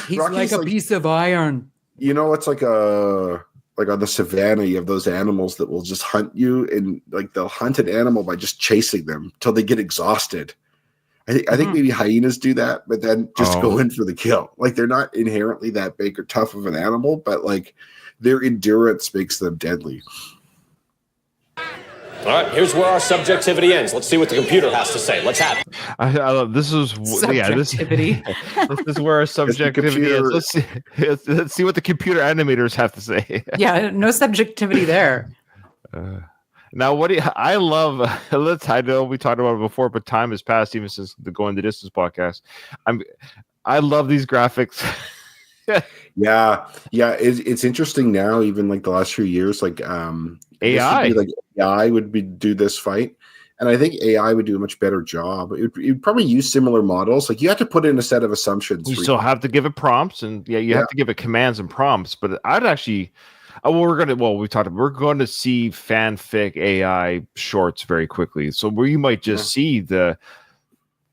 He's like a piece of iron. You know, it's like on the savannah, you have those animals that will just hunt you, and like they'll hunt an animal by just chasing them till they get exhausted. I think maybe hyenas do that, but then just go in for the kill. Like they're not inherently that big or tough of an animal, but like their endurance makes them deadly. All right, here's where our subjectivity ends. Let's see what the computer has to say. Let's have it. I love this is subjectivity. This is where our subjectivity ends. Let's see what the computer animators have to say. Yeah, no subjectivity there. Now, what do you, I love? I know we talked about it before, but time has passed even since the Going the Distance podcast. I love these graphics. Yeah, it's interesting now. Even like the last few years, like AI, AI would do this fight, and I think AI would do a much better job. It would probably use similar models. Like you have to put in a set of assumptions. You still have to give it prompts, and you have to give it commands and prompts. But I'd actually, we're going to see fanfic AI shorts very quickly. So where you might just see the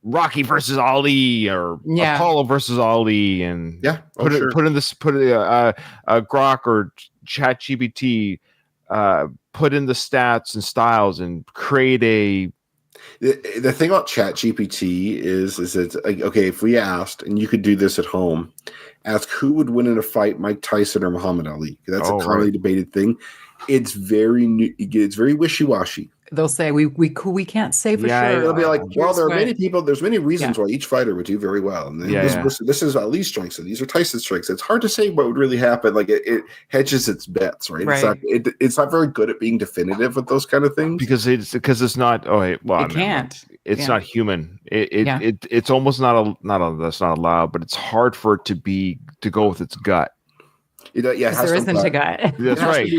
Rocky versus Ali or Apollo versus Ali, and put in Grok or ChatGPT. put in the stats and styles and create a. The thing about ChatGPT is it's like, okay, if we asked, and you could do this at home, ask who would win in a fight, Mike Tyson or Muhammad Ali. That's a commonly debated thing. It's very wishy-washy. They'll say we can't say for sure. They'll be like, well, there are many people. There's many reasons why each fighter would do very well. And this is Ali's strengths, and these are Tyson's strengths. It's hard to say what would really happen. Like it hedges its bets, right? It's not very good at being definitive with those kind of things because it's not. Oh, well, it can't. It's not human. It's almost not that's not allowed, but it's hard for it to go with its gut. There isn't a gut. That's right.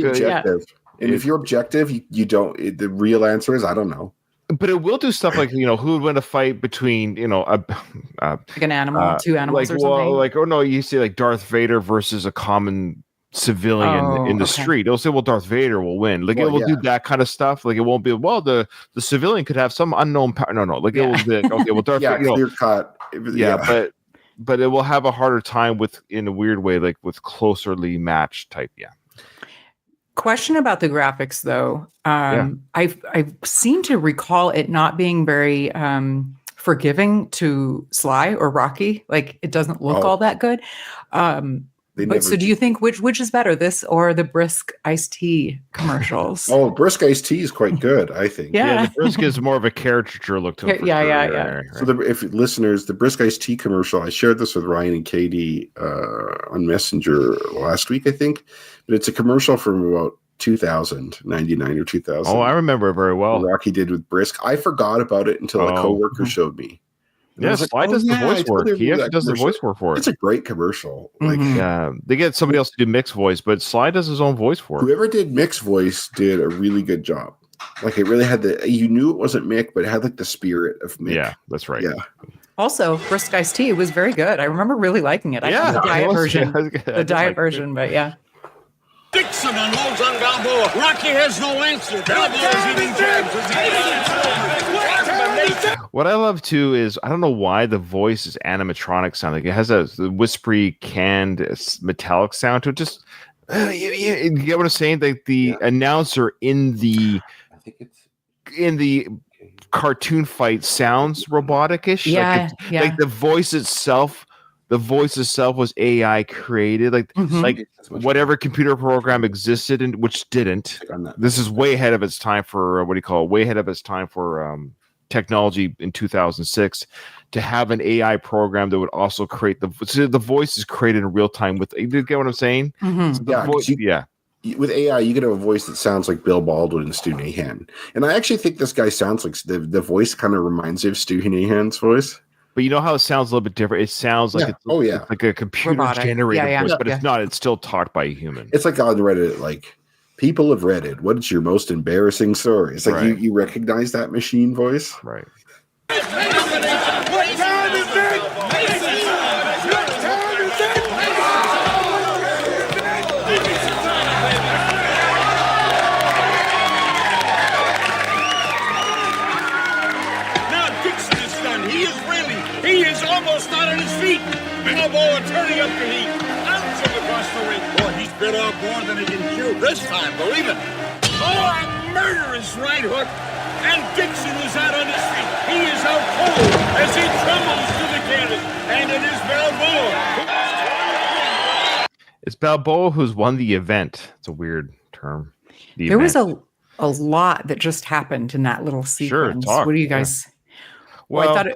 And if you're objective, you don't. The real answer is I don't know. But it will do stuff like who would win a fight between like an animal, two animals, or something. You say like Darth Vader versus a common civilian in the street. It'll say, well, Darth Vader will win. Like it will do that kind of stuff. Like it won't be the civilian could have some unknown power. No. Like it will be like, okay, well, Darth Vader, clear cut. But it will have a harder time in a weird way, like with closely matched type. Yeah. Question about the graphics, though. I seem to recall it not being very forgiving to Sly or Rocky. Like it doesn't look all that good. So do you think which is better, this or the Brisk iced tea commercials? Oh, Brisk iced tea is quite good, I think. The Brisk is more of a caricature look to it. Yeah. So if listeners, the Brisk iced tea commercial, I shared this with Ryan and Katie on Messenger last week, I think. But it's a commercial from about 2099 or 2000. Oh, I remember it very well. Rocky did with Brisk. I forgot about it until a coworker showed me. Yeah, Sly does the voice work. He actually does the voice work for it. It's a great commercial. They get somebody else to do Mick's voice, but Sly does his own voice for it. Whoever did Mick's voice did a really good job. Like it really had you knew it wasn't Mick, but it had like the spirit of Mick. Yeah, that's right. Yeah. Also, Brisk iced tea was very good. I remember really liking it. I had the diet version. The diet version, but yeah. Dixon unloads on Balboa. Rocky has no answer. Balboa's eating jabs. What I love too is I don't know why the voice is animatronic sound. Like it has a whispery, canned, metallic sound to it. Just you get what I'm saying? Like the announcer in the cartoon fight sounds robotic-ish. Like the voice itself. The voice itself was AI created, like whatever computer program existed, and which didn't. This is way ahead of its time for way ahead of its time for technology in 2006. To have an AI program that would also create the voice is created in real time. With you get what I'm saying? So with AI, you can have a voice that sounds like Bill Baldwin and Stu Nahan, and I actually think this guy sounds like the voice kind of reminds me of Stu Nahan's voice. But you know how it sounds a little bit different? It sounds like it's like a computer-generated voice, but it's not. It's still talked by a human. It's like on Reddit, like, people of Reddit, what is your most embarrassing story? It's like you recognize that machine voice? Right. He is almost out on his feet. Balboa turning up the heat. Outside across the ring. Boy, he's bit off more than he can chew this time, believe it. Oh, a murderous right hook. And Dixon is out on his feet. He is out cold as he trembles to the canvas. And it is Balboa. It's Balboa who's won the event. It's a weird term. There was a lot that just happened in that little sequence. Sure, what do you guys... Well, I thought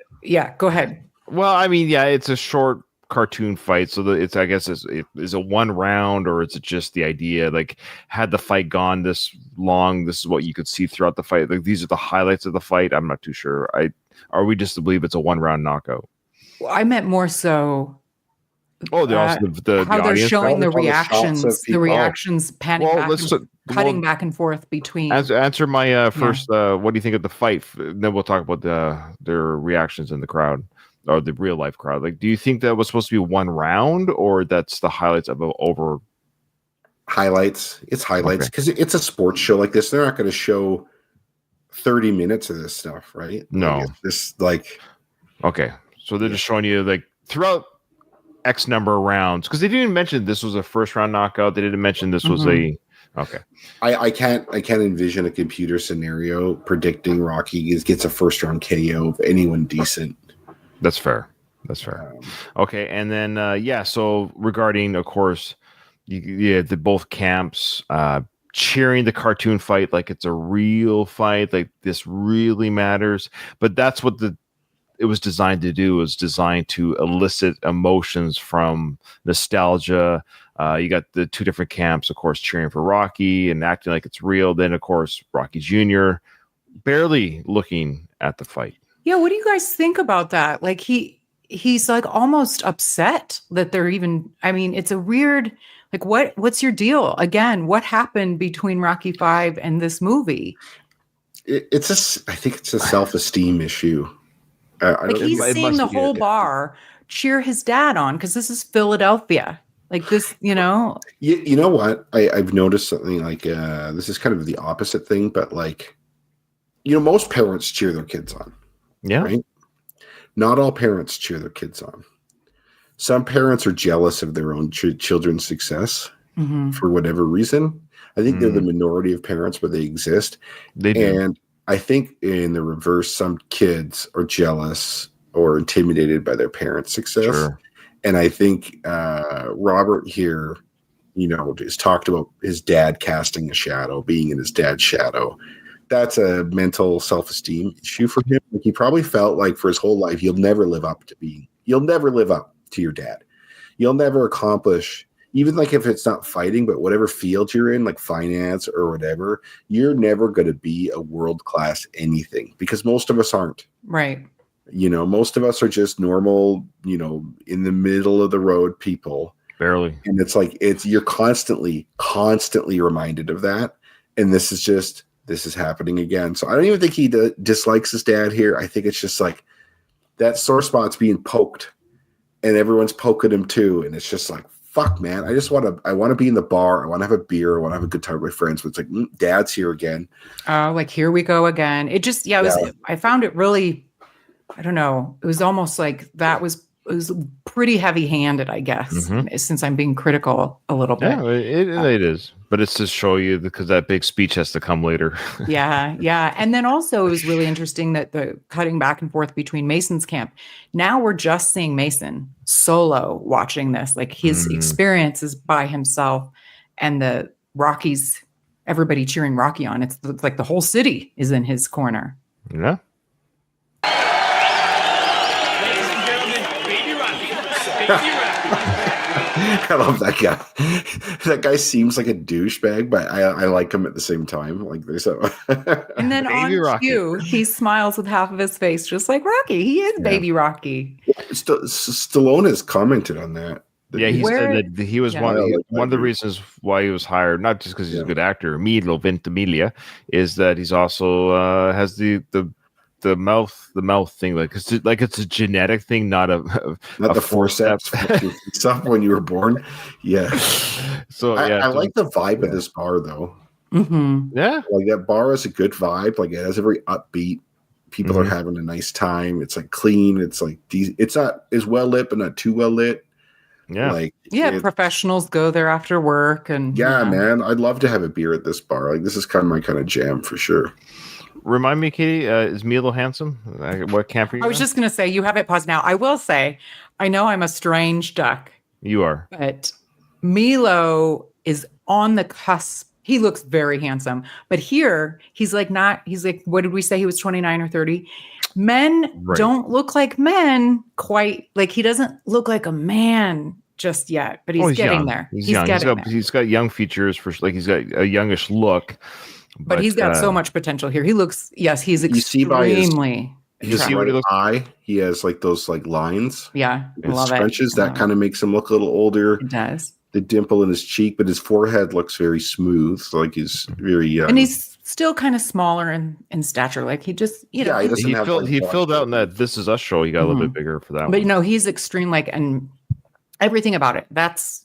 go ahead. Well, I mean, it's a short cartoon fight, so it's I guess is a one round, or is it just the idea? Like, had the fight gone this long, this is what you could see throughout the fight. Like, these are the highlights of the fight. I'm not too sure. Are we just to believe it's a 1 round knockout? Well, I meant more so. Oh, they're also the how they're showing the reactions, cutting back and forth between. Answer my first. What do you think of the fight? Then we'll talk about their reactions in the crowd or the real life crowd. Like, do you think that was supposed to be 1 round, or that's the highlights of over? Highlights. It's highlights because it's a sports show like this. They're not going to show 30 minutes of this stuff, right? No, it's just like okay. So they're just showing you like throughout X number of rounds, because they didn't mention this was a first round knockout. They didn't mention this was a Okay. I can't envision a computer scenario predicting Rocky gets a first round KO of anyone decent. That's fair. Okay, and then so regarding, of course, the both camps cheering the cartoon fight like it's a real fight, like this really matters. But that's what it was designed to do. It was designed to elicit emotions from nostalgia. You got the two different camps, of course, cheering for Rocky and acting like it's real. Then, of course, Rocky Jr. barely looking at the fight. Yeah, what do you guys think about that? Like he's like almost upset that they're even. I mean, it's a weird. Like, what's your deal? Again, what happened between Rocky V and this movie? I think it's a self-esteem issue. Like he's seeing the whole bar cheer his dad on because this is Philadelphia. Like this, You know what? I've noticed something like this is kind of the opposite thing, but like, most parents cheer their kids on. Yeah. Right? Not all parents cheer their kids on. Some parents are jealous of their own children's success for whatever reason. I think they're the minority of parents, but they exist. They do. And I think in the reverse, some kids are jealous or intimidated by their parents' success. Sure. And I think Robert here, has talked about his dad casting a shadow, being in his dad's shadow. That's a mental self-esteem issue for him. Like he probably felt like for his whole life, you'll never live up to your dad. You'll never accomplish, even like if it's not fighting, but whatever field you're in, like finance or whatever, you're never going to be a world-class anything because most of us aren't. Right. Most of us are just normal, in the middle of the road people. Barely. And it's like, you're constantly reminded of that. And this is happening again. So I don't even think he dislikes his dad here. I think it's just like that sore spot's being poked and everyone's poking him too. And it's just like, fuck, man. I want to be in the bar. I want to have a beer. I want to have a good time with my friends. But it's like, dad's here again. Oh, like here we go again. It just, I found it really, I don't know. It was almost like it was pretty heavy handed, I guess, since I'm being critical a little bit. Yeah, it is. But it's to show you because that big speech has to come later. Yeah. And then also it was really interesting that the cutting back and forth between Mason's camp. Now we're just seeing Mason solo watching this. Like his experience is by himself and the Rockies, everybody cheering Rocky on. It's like the whole city is in his corner. Yeah. I love that guy. That guy seems like a douchebag, but I like him at the same time. Like there's and then on cue, he smiles with half of his face, just like Rocky. He is baby Rocky. Stallone has commented on that. Yeah, he said that he was one of the reasons why he was hired, not just because he's a good actor, Milo Ventimiglia, is that he's also has the mouth thing, like it's a genetic thing, not the forceps stuff when you were born. Yeah. So I like the vibe of this bar though. Yeah, like that bar is a good vibe. Like it has a very upbeat. People are having a nice time. It's like clean. It's like it's not as well lit, but not too well lit. Yeah, professionals go there after work, and man, I'd love to have a beer at this bar. Like this is kind of my kind of jam for sure. Remind me, Katie, is Milo handsome? What camp are you? I was just going to say, you have it paused now. I will say, I know I'm a strange duck. You are. But Milo is on the cusp. He looks very handsome. But here, he's like, what did we say? He was 29 or 30. Men don't look like men quite. Like, he doesn't look like a man just yet, but he's getting young. there. He's young. He's got young features he's got a youngish look. But he's got so much potential here. He looks, he's extremely. You see what he looks eye? He has like those like lines. Yeah, and scrunches. That kind of makes him look a little older. It does. The dimple in his cheek, but his forehead looks very smooth. So like he's very young. And he's still kind of smaller in stature. Like he just, he filled out in that This Is Us show. He got a little bit bigger for that but one. He's extreme, and everything about it. That's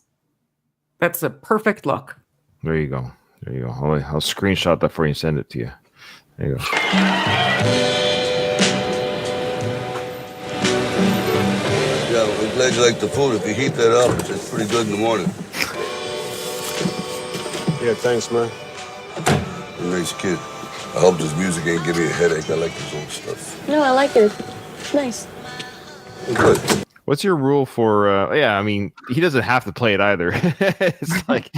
a perfect look. There you go. I'll screenshot that for you and send it to you. There you go. Yeah, we're glad you like the food. If you heat that up, it's pretty good in the morning. Yeah, thanks, man. Nice kid. I hope this music ain't give me a headache. I like this old stuff. No, I like it. It's nice. Good. What's your rule for? I mean, he doesn't have to play it either. It's like,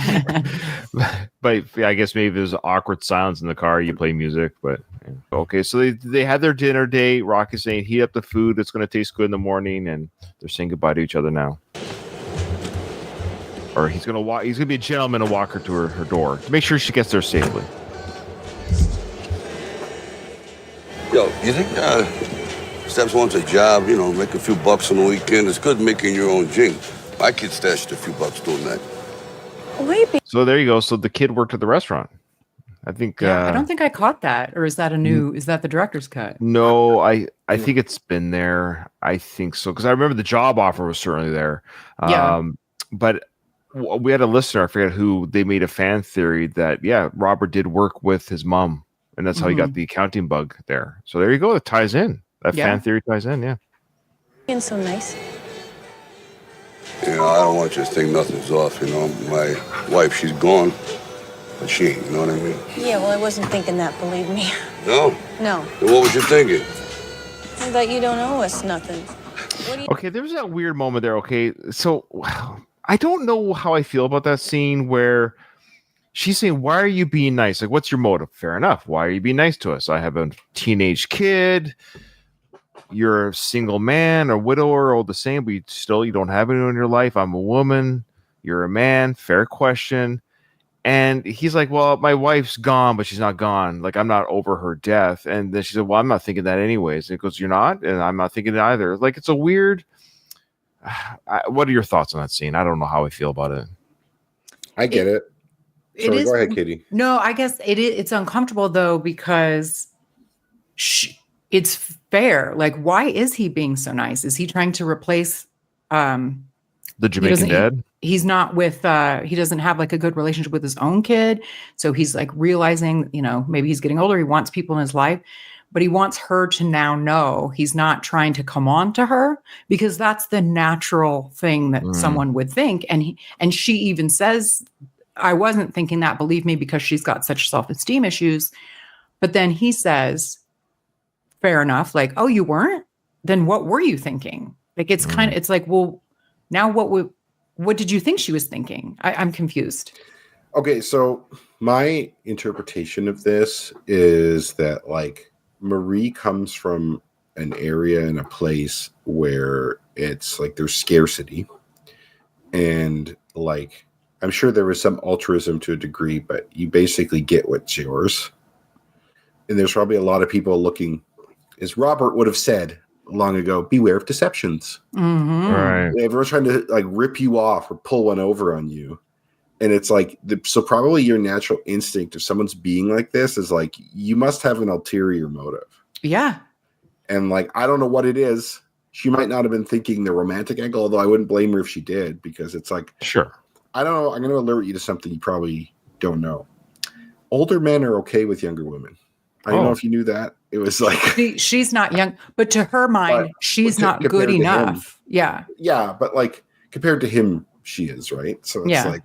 but I guess maybe there's awkward silence in the car. You play music, but yeah. Okay. So they had their dinner date. Rocky's saying heat up the food. It's going to taste good in the morning, and they're saying goodbye to each other now. Or he's going to walk. He's going to be a gentleman and walk her to her door to make sure she gets there safely. Yo, you think Steps wants a job, you know, make a few bucks on the weekend? It's good making your own jing. My kid stashed a few bucks doing that. Maybe. So there you go. So the kid worked at the restaurant. I think. I don't think I caught that. Or is that a new? Is that the director's cut? No, I think it's been there. I think so because I remember the job offer was certainly there. Yeah. But we had a listener. I forget who. They made a fan theory that Robert did work with his mom, and that's how he got the accounting bug there. So there you go. It ties in. That fan theory ties in. Yeah. Being so nice. You know, I don't want you to think nothing's off. You know, my wife, she's gone, but she ain't. You know what I mean? Yeah, well, I wasn't thinking that, believe me. No? No. Then what was you thinking? That you don't owe us nothing. Okay, there was that weird moment there. Okay, so I don't know how I feel about that scene where she's saying, "Why are you being nice? Like, what's your motive?" Fair enough. Why are you being nice to us? I have a teenage kid. You're a single man or widower or the same, but you don't have anyone in your life. I'm a woman. You're a man. Fair question. And he's like, well, my wife's gone, but she's not gone. Like, I'm not over her death. And then she said, well, I'm not thinking that anyways. And he goes, you're not? And I'm not thinking it either. Like, it's a weird. What are your thoughts on that scene? I don't know how I feel about it. I get it. Sorry, go ahead, Katie. No, I guess it's uncomfortable though, because it's fair. Like, why is he being so nice? Is he trying to replace the Jamaican dad? He's not with he doesn't have like a good relationship with his own kid. So he's like realizing, maybe he's getting older. He wants people in his life, but he wants her to now know he's not trying to come on to her, because that's the natural thing that someone would think. And she even says, I wasn't thinking that, believe me, because she's got such self-esteem issues. But then he says, fair enough. Like, oh, you weren't? Then what were you thinking? Like, it's kind of, it's like, well, now what did you think she was thinking? I'm confused. Okay. So my interpretation of this is that like Marie comes from an area and a place where it's like there's scarcity, and like, I'm sure there was some altruism to a degree, but you basically get what's yours. And there's probably a lot of people looking, as Robert would have said long ago, beware of deceptions. Mm-hmm. Right. Everyone's trying to like rip you off or pull one over on you. And it's like, so probably your natural instinct if someone's being like this is like, you must have an ulterior motive. Yeah. And like, I don't know what it is. She might not have been thinking the romantic angle, although I wouldn't blame her if she did, because it's like, sure. I don't know. I'm going to alert you to something you probably don't know. Older men are okay with younger women. I don't know if you knew that. It was like she's not young, but to her mind, she's not good enough. Yeah. Yeah, but like compared to him, she is, right? So it's like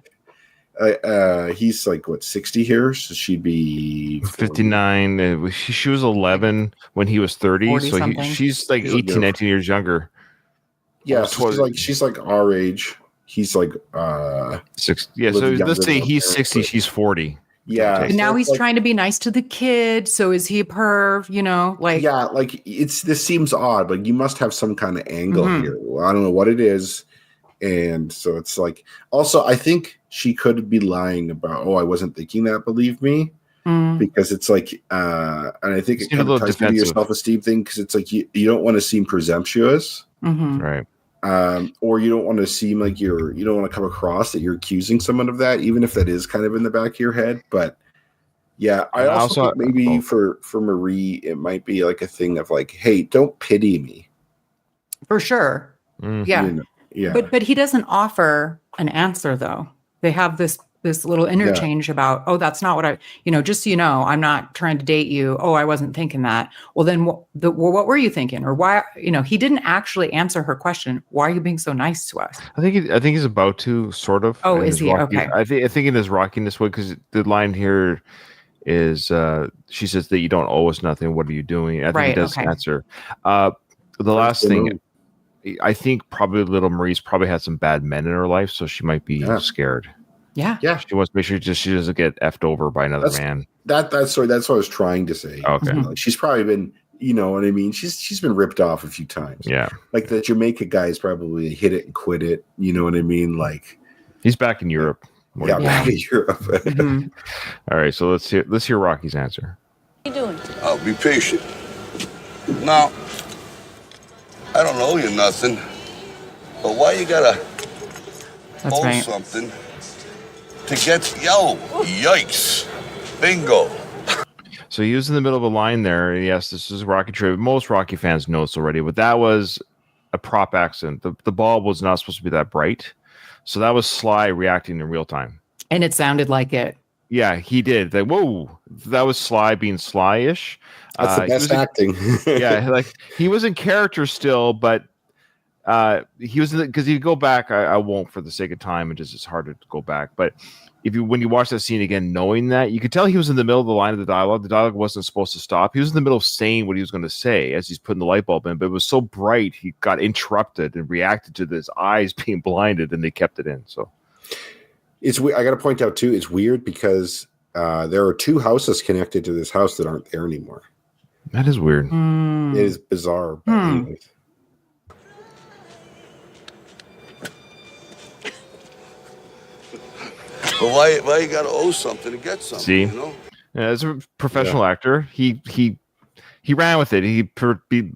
he's like what, 60 here, so she'd be 59. She was 11 when he was 30, so she's like 18, 19 years younger. Yeah, so she's like our age. He's like 60. Yeah, so let's say he's 60, she's 40. Yeah. And now he's trying to be nice to the kid. So is he a perv? Like, yeah, like this seems odd. Like you must have some kind of angle here. Well, I don't know what it is. And so it's like, also, I think she could be lying about, I wasn't thinking that, believe me. Because it's like, and I think it kind of ties into your self-esteem thing. Cause it's like, you don't want to seem presumptuous. Right. Or you don't want to seem like you don't want to come across that you're accusing someone of that, even if that is kind of in the back of your head. But yeah, I also think maybe for Marie, it might be like a thing of like, hey, don't pity me. For sure. Yeah. Yeah. But he doesn't offer an answer though. They have this this little interchange about, oh, that's not what I, just so you know, I'm not trying to date you. Oh, I wasn't thinking that. Well, then what were you thinking? Or why, he didn't actually answer her question. Why are you being so nice to us? I think he's about to, sort of. Oh, is he? Okay. I think in his rockiness way, because the line here is she says that you don't owe us nothing. What are you doing? I think he does answer. The last thing, I think probably little Marie's probably had some bad men in her life, so she might be scared. Yeah. She wants to make sure she doesn't get effed over by another man. That's what I was trying to say. Okay. Like, she's probably been, you know what I mean? She's been ripped off a few times. Yeah. Like the Jamaica guy is probably hit it and quit it. You know what I mean? Like he's back in Europe. Back in Europe. Mm-hmm. All right, so let's hear Rocky's answer. What are you doing? I'll be patient. Now, I don't owe you nothing, but why you gotta owe something to get, yikes, bingo. So he was in the middle of a line there. Yes, this is Rocky trivia. Most Rocky fans know this already, but that was a prop accident. The ball was not supposed to be that bright. So that was Sly reacting in real time. And it sounded like it. Yeah, he did. Like, whoa, that was Sly being Sly-ish. That's the best acting. Yeah, like he was in character still, but he was because you go back. I won't for the sake of time, and just it's harder to go back. But when you watch that scene again, knowing that, you could tell he was in the middle of the line of the dialogue. The dialogue wasn't supposed to stop. He was in the middle of saying what he was going to say as he's putting the light bulb in, but it was so bright he got interrupted and reacted to his eyes being blinded, and they kept it in. So it's I got to point out too, it's weird because there are two houses connected to this house that aren't there anymore. That is weird. It is bizarre. But anyways. But why you gotta owe something to get something? See, you know? As a professional actor, he ran with it. He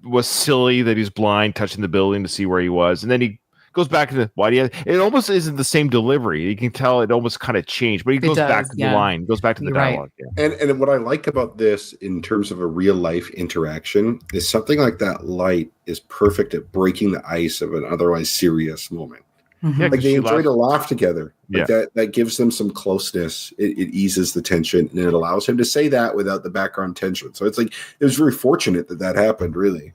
was silly that he's blind, touching the building to see where he was, and then he goes back to why do you? It almost isn't the same delivery. You can tell it almost kind of changed, but he goes back to the line, goes back to the dialogue. Yeah. And what I like about this in terms of a real life interaction is something like that light is perfect at breaking the ice of an otherwise serious moment. Yeah, like they enjoy to laugh together. Like Yeah. that gives them some closeness. It eases the tension and it allows him to say that without the background tension. So it's like it was very fortunate that happened, really.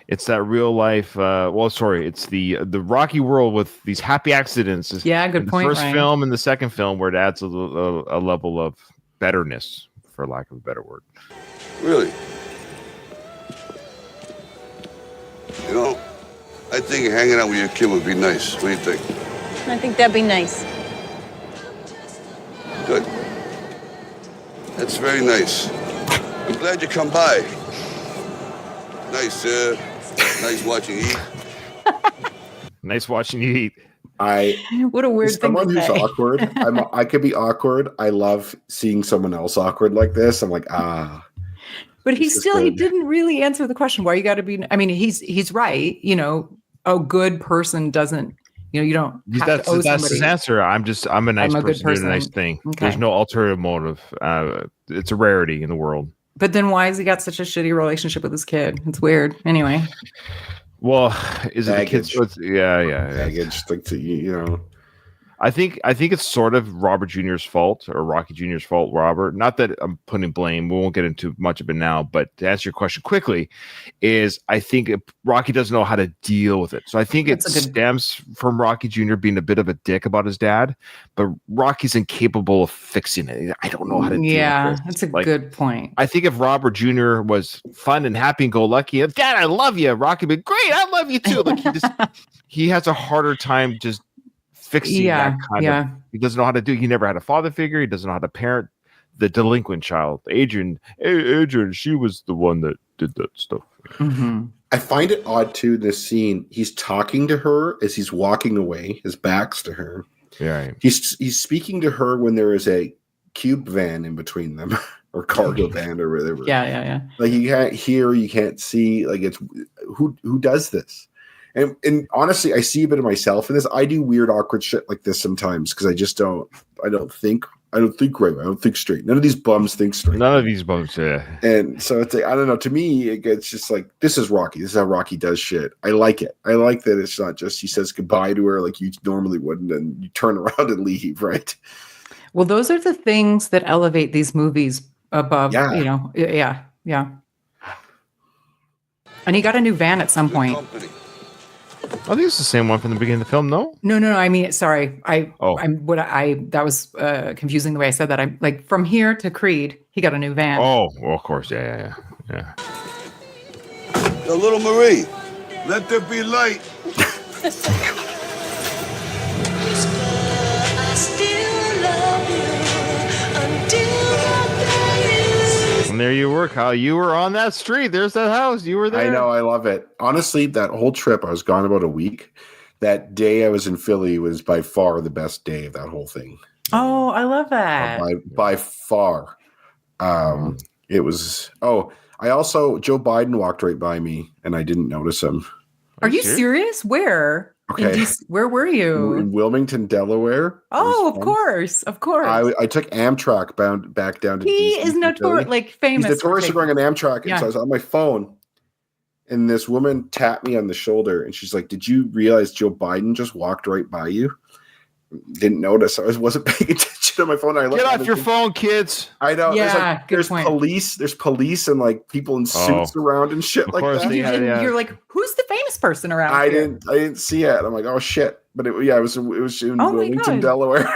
It's that real life. It's the Rocky world with these happy accidents. Yeah, good point. The first Ryan. film and the second film where it adds a level of betterness, for lack of a better word. Really? You know, I think hanging out with your kid would be nice. What do you think? I think that'd be nice. Good. That's very nice. I'm glad you come by. Nice, nice watching you eat. Nice watching you eat. What a weird thing someone to who's say. awkward. I could be awkward. I love seeing someone else awkward like this. I'm like, But he good. didn't really answer the question. Why you got to be? I mean, he's right. You know, a good person doesn't. You know, you don't. Have to owe That's his somebody. answer. I'm a nice I'm a good person doing a nice person. thing. Okay. There's no ulterior motive. It's a rarity in the world. But then why has he got such a shitty relationship with his kid? It's weird. Anyway. Well, is it the kids? Baggage. Yeah. Baggage, like you know. I think it's sort of Robert Jr.'s fault or Rocky Jr.'s fault, Robert. Not that I'm putting blame. We won't get into much of it now, but to answer your question quickly, is I think Rocky doesn't know how to deal with it. So I think it stems from Rocky Jr. being a bit of a dick about his dad, but Rocky's incapable of fixing it. I don't know how to deal with it. That's a good point. I think if Robert Jr. was fun and happy and go lucky, Dad, I love you. Rocky would be great. I love you too. Like he has a harder time just fixing that kind of. He doesn't know how to do. He never had a father figure. He doesn't know how to parent the delinquent child. Adrian, she was the one that did that stuff. Mm-hmm. I find it odd too. This scene, he's talking to her as he's walking away. His back's to her. Yeah, he's speaking to her when there is a cube van in between them, or cargo van, or whatever. Yeah. Like you can't hear, you can't see. Like it's who does this? And honestly, I see a bit of myself in this. I do weird, awkward shit like this sometimes because I just don't. I don't think right. I don't think straight. None of these bums think straight. None of these bums, yeah. And so it's like, I don't know. To me, it's just like, this is Rocky. This is how Rocky does shit. I like it. I like that it's not just he says goodbye to her like you normally wouldn't, and you turn around and leave, right? Well, those are the things that elevate these movies above, Yeah. you know. Yeah. And he got a new van at some point. I think it's the same one from the beginning of the film. No. No. I mean, sorry. Oh. That was confusing the way I said that. I'm like, from here to Creed, he got a new van. Oh, well, of course. Yeah. Yo, little Marie, let there be light. And there you were, Kyle. You were on that street. There's that house. You were there. I know. I love it. Honestly, that whole trip, I was gone about a week. That day I was in Philly was by far the best day of that whole thing. Oh, I love that. By far. It was. Oh, I also, Joe Biden walked right by me and I didn't notice him. Are you serious? Where? Okay. Where were you? In Wilmington, Delaware. Oh, of course. I took Amtrak back down to He DC is notorious, like famous. He's notorious for going on Amtrak. Yeah. And so I was on my phone and this woman tapped me on the shoulder and she's like, "Did you realize Joe Biden just walked right by you?" Didn't notice. I wasn't paying attention to my phone. Get off your phone, kids. I know. Yeah, there's police. There's police and like people in suits around and shit like that. You're like, who's the famous person around? I here? didn't see it. I'm like, oh shit. But it was in Wilmington, Delaware.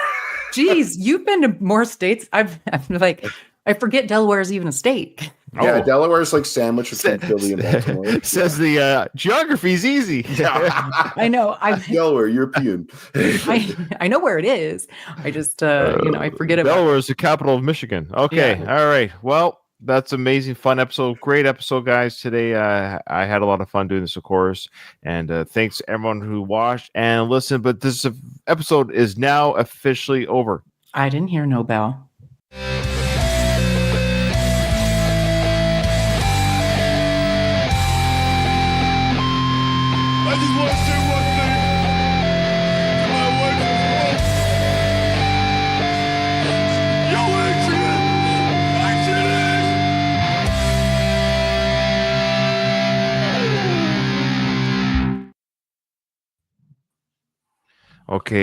Jeez, you've been to more states. I'm like, I forget Delaware is even a state. Yeah, Delaware's like sandwiched between Philly and Baltimore. Says the geography's easy. I know. Delaware, European. I know where it is. I just I forget about Delaware is the capital of Michigan. Okay. Yeah. All right. Well, that's amazing. Fun episode. Great episode, guys. Today, I had a lot of fun doing this, of course. And thanks to everyone who watched and listened. But this episode is now officially over. I didn't hear no bell. I just want to say one thing to my wife and Yo, Adrian! Okay.